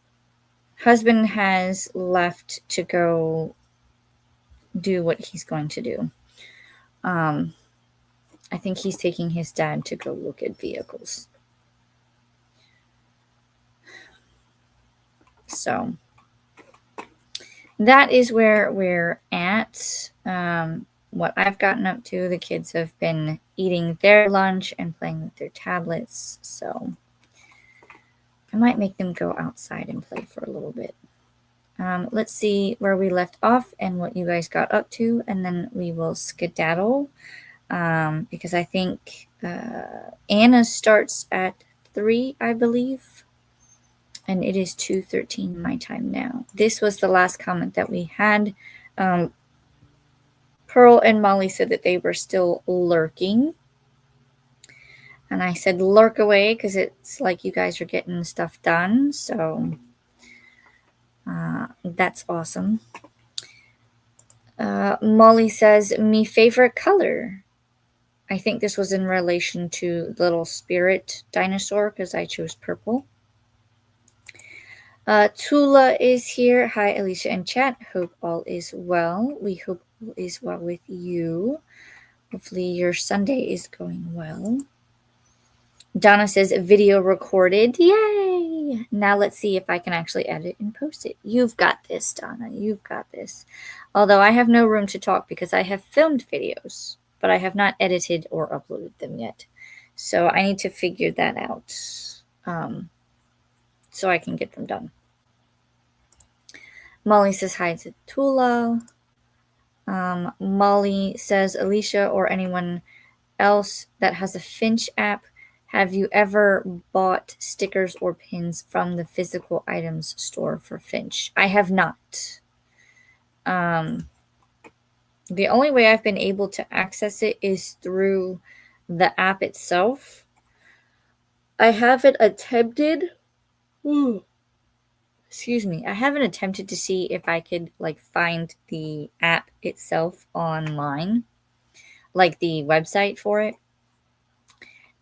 S1: has left to go do what he's going to do. I think he's taking his dad to go look at vehicles. So that is where we're at. What I've gotten up to, the kids have been eating their lunch and playing with their tablets. So I might make them go outside and play for a little bit. Let's see where we left off and what you guys got up to, and then we will skedaddle. Because I think Anna starts at 3, I believe. And it is 2:13 my time now. This was the last comment that we had. Pearl and Molly said that they were still lurking. And I said lurk away because it's like you guys are getting stuff done. So that's awesome. Molly says, me favorite color. I think this was in relation to little spirit dinosaur because I chose purple. Tula is here. Hi, Alicia and chat. Hope all is well. We hope all is well with you. Hopefully your Sunday is going well. Donna says video recorded. Yay! Now let's see if I can actually edit and post it. You've got this, Donna. You've got this. Although I have no room to talk because I have filmed videos, but I have not edited or uploaded them yet. So I need to figure that out so I can get them done. Molly says hi to Tula. Molly says, Alicia or anyone else that has a Finch app, have you ever bought stickers or pins from the physical items store for Finch? I have not. The only way I've been able to access it is through the app itself. I haven't attempted. Excuse me. I haven't attempted to see if I could find the app itself online, like the website for it,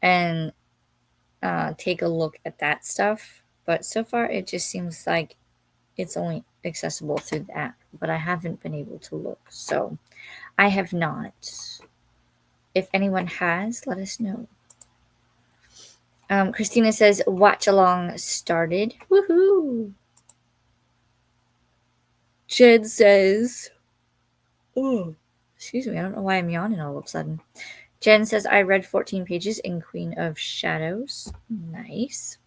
S1: and take a look at that stuff. But so far, it just seems like it's only accessible through the app, but I haven't been able to look. So I have not. If anyone has, let us know. Christina says, watch along started. Woohoo! Jen says, oh, excuse me, I don't know why I'm yawning all of a sudden. Jen says, I read 14 pages in Queen of Shadows. Nice.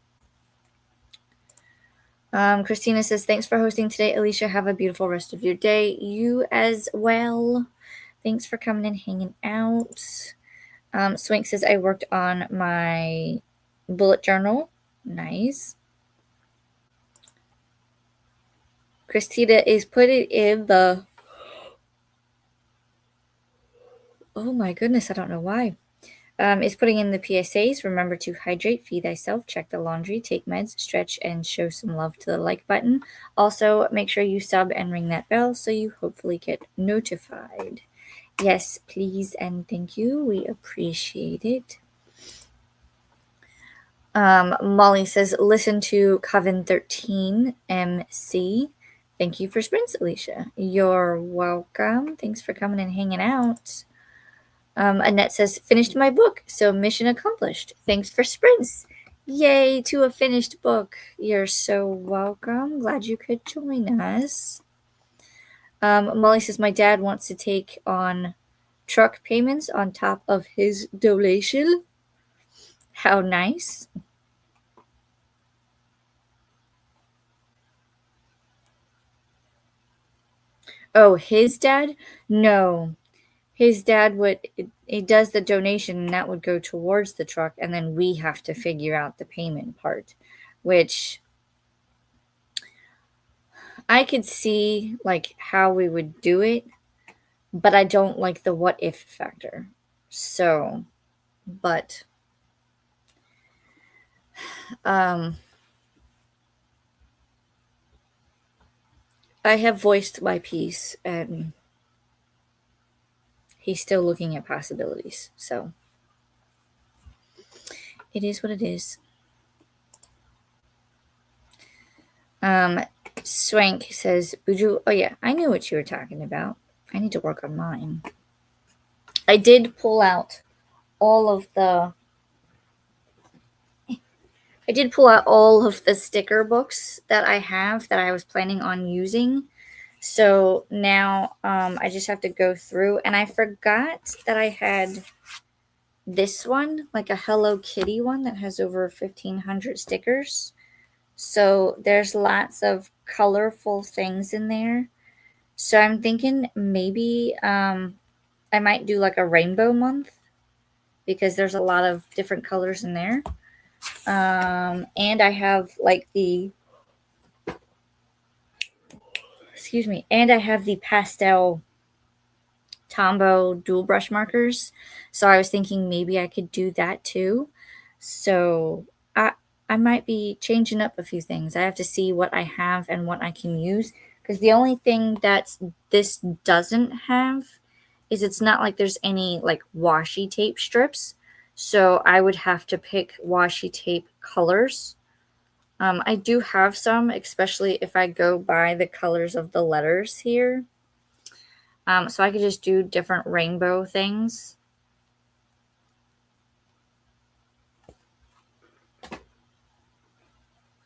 S1: Christina says, thanks for hosting today, Alicia. Have a beautiful rest of your day. You as well. Thanks for coming and hanging out. Swink says, I worked on my bullet journal. Nice. Christina is putting in the... Oh my goodness, I don't know why. Is putting in the PSAs. Remember to hydrate, feed thyself, check the laundry, take meds, stretch, and show some love to the like button. Also, make sure you sub and ring that bell so you hopefully get notified. Yes, please and thank you. We appreciate it. Molly says, listen to Coven 13 MC. Thank you for sprints, Alicia. You're welcome. Thanks for coming and hanging out. Annette says, finished my book, so mission accomplished. Thanks for sprints. Yay to a finished book. You're so welcome. Glad you could join us. Molly says, my dad wants to take on truck payments on top of his donation. How nice. Oh, his dad? No. His dad would he does the donation and that would go towards the truck and then we have to figure out the payment part, which I could see like how we would do it, but I don't like the what if factor. So, but um I have voiced my piece and he's still looking at possibilities. So, it is what it is. Um Swank says, Buju, oh yeah, I knew what you were talking about. I need to work on mine. I did pull out all of the I did pull out all of the sticker books that I have that I was planning on using. So now I just have to go through, and I forgot that I had this one, like a Hello Kitty one that has over 1,500 stickers. So there's lots of colorful things in there. So I'm thinking maybe I might do like a rainbow month because there's a lot of different colors in there. And I have like the excuse me, and I have the pastel Tombow dual brush markers. So I was thinking maybe I could do that too. So I might be changing up a few things. I have to see what I have and what I can use because the only thing that this doesn't have is it's not like there's any like washi tape strips. So I would have to pick washi tape colors. I do have some, especially if I go by the colors of the letters here. So I could just do different rainbow things.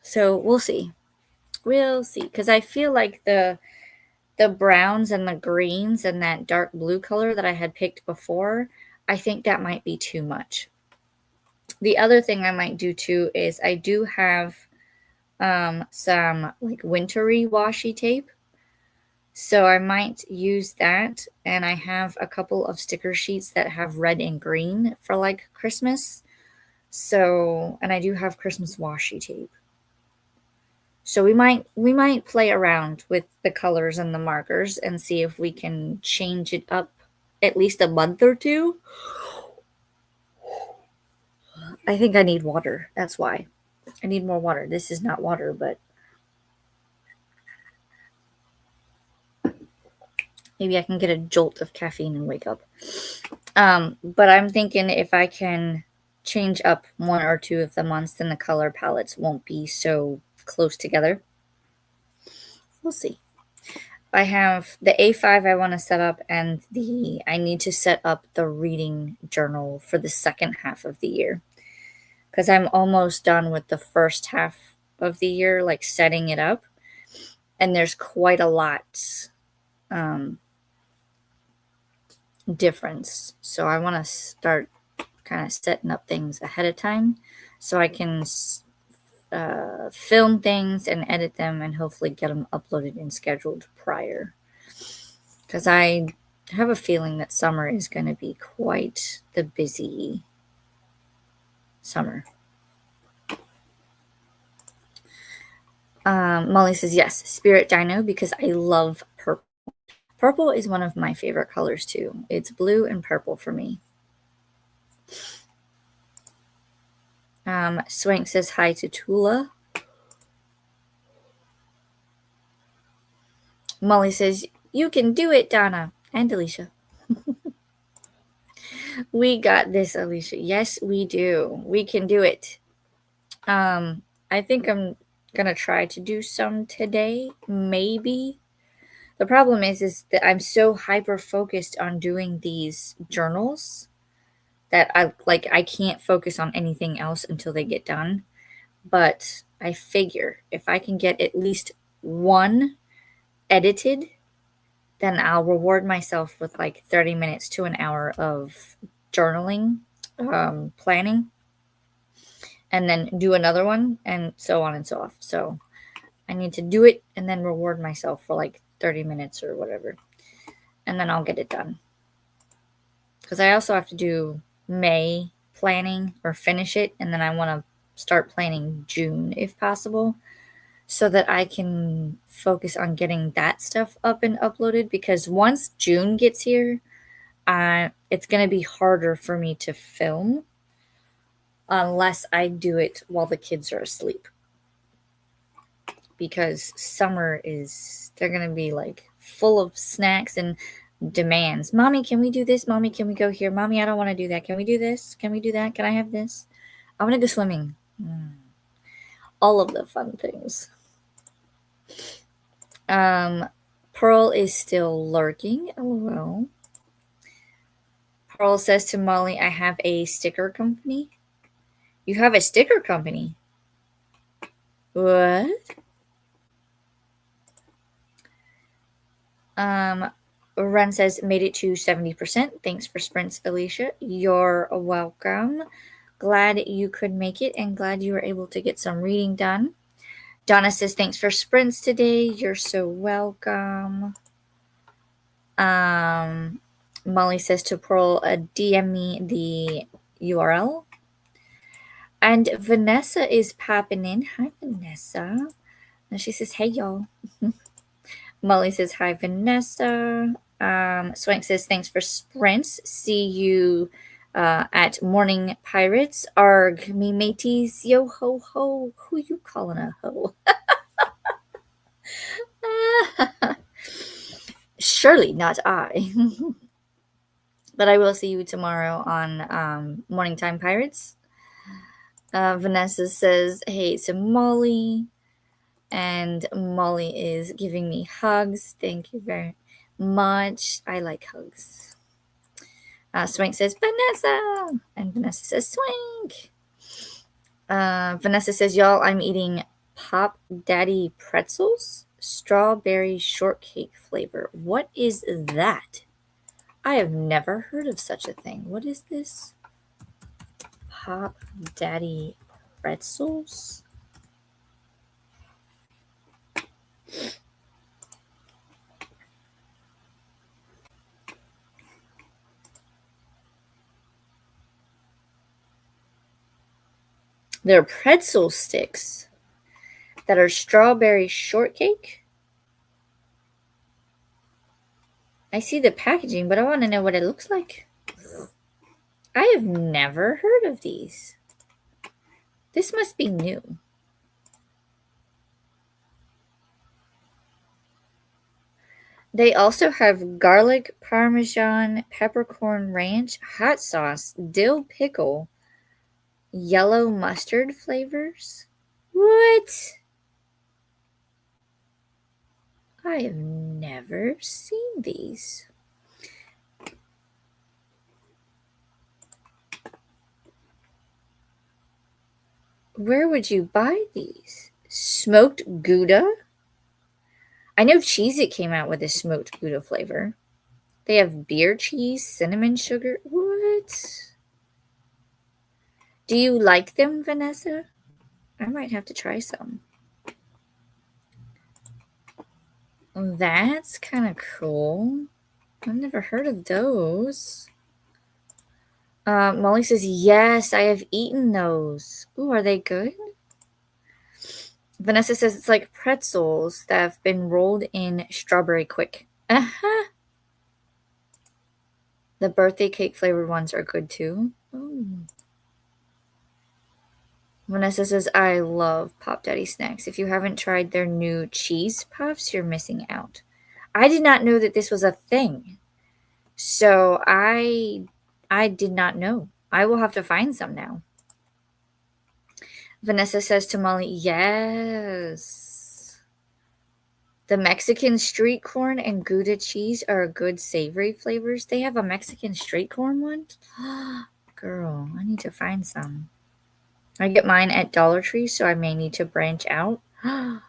S1: So we'll see. We'll see. Because I feel like the browns and the greens and that dark blue color that I had picked before, I think that might be too much. The other thing I might do too is I do have some like wintry washi tape. So I might use that. And I have a couple of sticker sheets that have red and green for like Christmas. So, and I do have Christmas washi tape. So we might play around with the colors and the markers and see if we can change it up at least a month or two. I think I need water. That's why. I need more water. This is not water, but maybe I can get a jolt of caffeine and wake up. But I'm thinking if I can change up one or two of the months, then the color palettes won't be so close together. We'll see. I have the A5 I want to set up, and I need to set up the reading journal for the second half of the year because I'm almost done with the first half of the year, like setting it up, and there's quite a lot difference. So I want to start kind of setting up things ahead of time so I can film things and edit them and hopefully get them uploaded and scheduled prior. Because I have a feeling that summer is going to be quite the busy summer. Molly says, yes, Spirit Dino, because I love purple. Purple is one of my favorite colors too. It's blue and purple for me. Swank says hi to Tula. Molly says, you can do it, Donna. And Alicia. We got this, Alicia. Yes, we do. We can do it. I think I'm gonna try to do some today, maybe. The problem is that I'm so hyper focused on doing these journals that I can't focus on anything else until they get done. But I figure if I can get at least one edited, then I'll reward myself with like 30 minutes to an hour of journaling, planning, and then do another one, and so on and so off. So I need to do it and then reward myself for like 30 minutes or whatever, and then I'll get it done. Because I also have to do May planning or finish it, and then I want to start planning June if possible, so that I can focus on getting that stuff up and uploaded. Because once June gets here, it's going to be harder for me to film unless I do it while the kids are asleep. Because summer is, they're going to be like full of snacks and demands. Mommy, can we do this? Mommy, can we go here? Mommy, I don't want to do that. Can we do this? Can we do that? Can I have this? I want to go swimming. All of the fun things. Pearl is still lurking. LOL. Pearl says to Molly, I have a sticker company. You have a sticker company? What? Ren says, made it to 70%. Thanks for sprints, Alicia. You're welcome. Glad you could make it and glad you were able to get some reading done. Donna says, thanks for sprints today. You're so welcome. Molly says to Pearl, DM me the URL. And Vanessa is popping in. Hi, Vanessa. And she says, hey, y'all. Molly says, hi, Vanessa. Swank says, thanks for sprints. See you at Morning Pirates. Arg, me mateys. Yo, ho, ho. Who you calling a ho? Surely not I. But I will see you tomorrow on Morning Time Pirates. Vanessa says, hey, it's Molly. And Molly is giving me hugs. Thank you very much. I like hugs. Swank says, Vanessa. And Vanessa says, Swank. Vanessa says, y'all, I'm eating Pop Daddy pretzels. Strawberry shortcake flavor. What is that? I have never heard of such a thing. What is this? Pop Daddy pretzels? They're pretzel sticks that are strawberry shortcake. I see the packaging, but I want to know what it looks like. I have never heard of these. This must be new. They also have garlic, parmesan, peppercorn ranch, hot sauce, dill pickle, yellow mustard flavors. What? I have never seen these. Where would you buy these? Smoked Gouda? I know Cheez-It came out with a smoked Gouda flavor. They have beer cheese, cinnamon sugar. What? Do you like them, Vanessa? I might have to try some. That's kind of cool. I've never heard of those. Molly says, yes, I have eaten those. Ooh, are they good? Vanessa says it's like pretzels that have been rolled in strawberry quick. Uh-huh. The birthday cake flavored ones are good too. Ooh. Vanessa says, I love Pop Daddy snacks. If you haven't tried their new cheese puffs, you're missing out. I did not know that this was a thing. So I did not know. I will have to find some now. Vanessa says to Molly, yes. The Mexican street corn and Gouda cheese are good savory flavors. They have a Mexican street corn one? Girl, I need to find some. I get mine at Dollar Tree, so I may need to branch out. I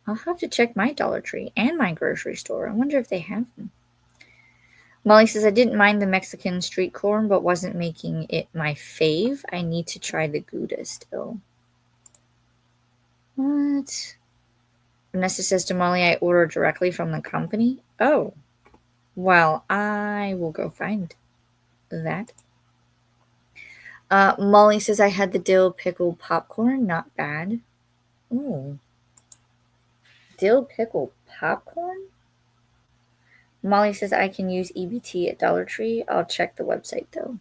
S1: I'll have to check my Dollar Tree and my grocery store. I wonder if they have them. Molly says, I didn't mind the Mexican street corn, but wasn't making it my fave. I need to try the Gouda still. What? Vanessa says to Molly, I order directly from the company. Oh, well, I will go find that. Molly says, I had the dill pickle popcorn. Not bad. Ooh. Dill pickle popcorn? Molly says, I can use EBT at Dollar Tree. I'll check the website, though.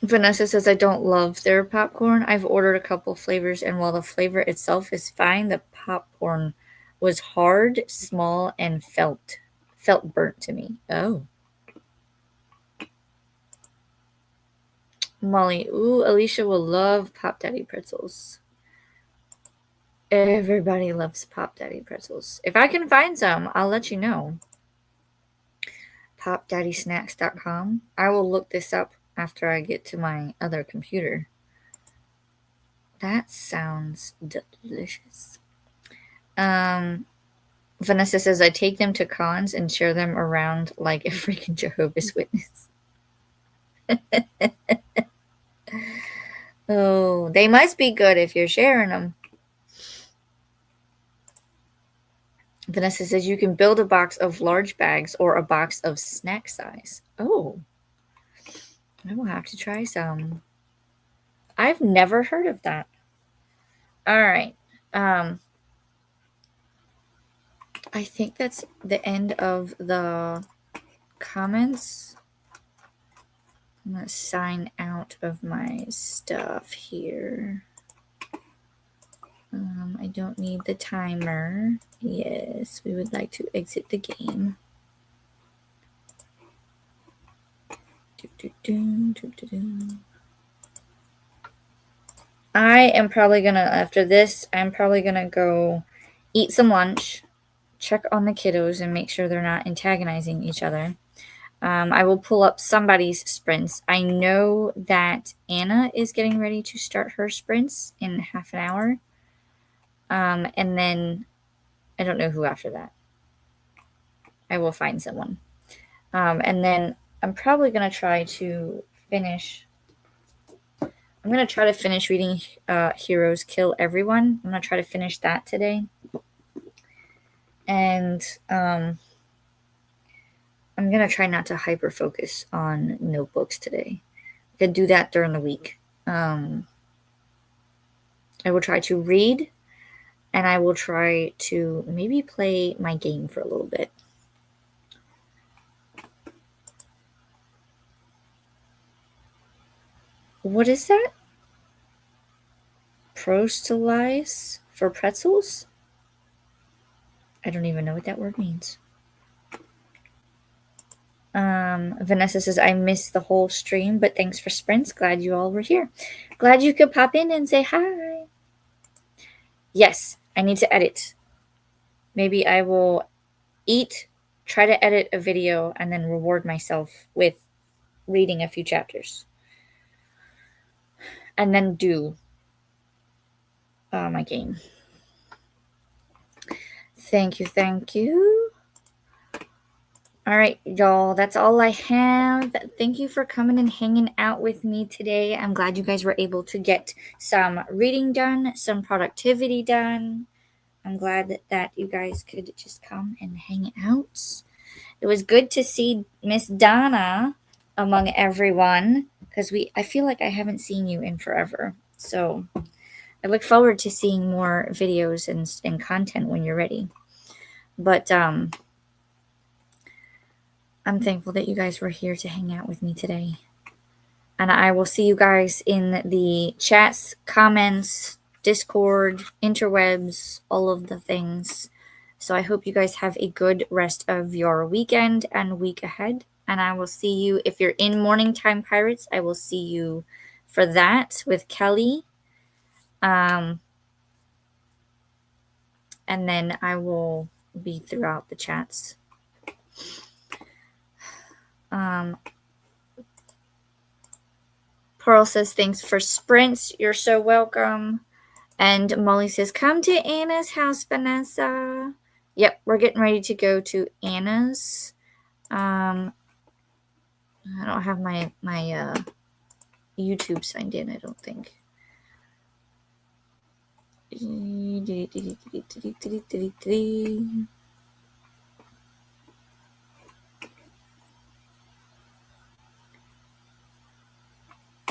S1: Vanessa says, I don't love their popcorn. I've ordered a couple flavors, and while the flavor itself is fine, the popcorn was hard, small, and felt burnt to me. Oh. Molly, ooh, Alicia will love Pop Daddy pretzels. Everybody loves Pop Daddy pretzels. If I can find some, I'll let you know. PopDaddySnacks.com. I will look this up after I get to my other computer. That sounds delicious. Vanessa says, I take them to cons and share them around like a freaking Jehovah's Witness. Oh, they must be good if you're sharing them. Vanessa says, you can build a box of large bags or a box of snack size. Oh, I will have to try some. I've never heard of that. All right. I think that's the end of the comments. I'm going to sign out of my stuff here. I don't need the timer. Yes, we would like to exit the game. I am probably going to, after this, I'm probably going to go eat some lunch, check on the kiddos, and make sure they're not antagonizing each other. I will pull up somebody's sprints. I know that Anna is getting ready to start her sprints in half an hour. And then I don't know who after that. I will find someone. And then I'm probably going to try to finish. I'm going to try to finish reading Heroes Kill Everyone. I'm going to try to finish that today. And I'm going to try not to hyper focus on notebooks today. I could do that during the week. I will try to read, and I will try to maybe play my game for a little bit. What is that? Prostalize for pretzels? I don't even know what that word means. Vanessa says, I missed the whole stream, but thanks for sprints. Glad you all were here. Glad you could pop in and say hi. Yes, I need to edit. Maybe I will eat, try to edit a video, and then reward myself with reading a few chapters. And then do my game. Thank you. All right, y'all, that's all I have. Thank you for coming and hanging out with me today. I'm glad you guys were able to get some reading done, some productivity done. I'm glad that you guys could just come and hang out. It was good to see Miss Donna among everyone because I feel like I haven't seen you in forever. So I look forward to seeing more videos and content when you're ready. But I'm thankful that you guys were here to hang out with me today. And I will see you guys in the chats, comments, Discord, interwebs, all of the things. So I hope you guys have a good rest of your weekend and week ahead. And I will see you, if you're in Morning Time Pirates, I will see you for that with Kelly. And then I will be throughout the chats. Pearl says, thanks for sprints. You're so welcome. And Molly says, come to Anna's house, Vanessa. Yep, we're getting ready to go to Anna's. I don't have my YouTube signed in, I don't think.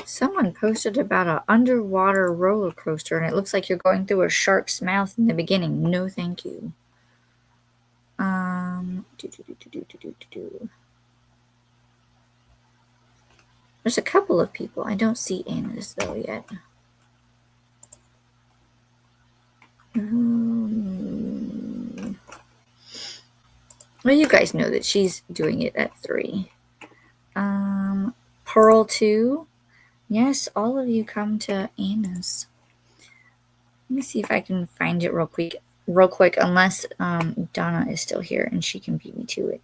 S1: Someone posted about an underwater roller coaster, and it looks like you're going through a shark's mouth in the beginning. No, thank you. There's a couple of people. I don't see Anna's though yet. Well, you guys know that she's doing it at 3. Pearl 2. Yes, all of you come to Anna's. Let me see if I can find it real quick, unless Donna is still here and she can beat me to it.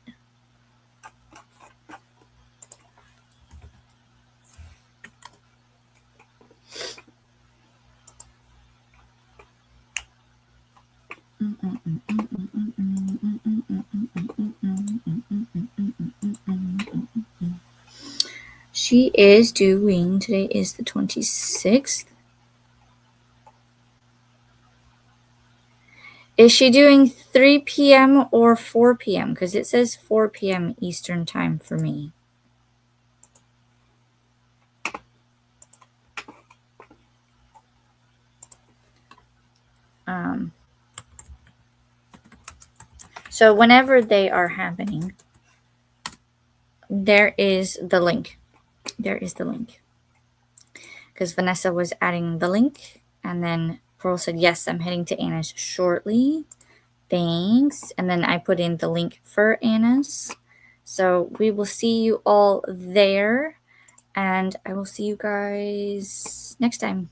S1: She is doing, today is the 26th. Is she doing 3 p.m. or 4 p.m.? Because it says 4 p.m. Eastern time for me. So whenever they are happening, there is the link. There is the link. Because Vanessa was adding the link, and then Pearl said, yes, I'm heading to Anna's shortly. Thanks. And then I put in the link for Anna's. So we will see you all there, and I will see you guys next time.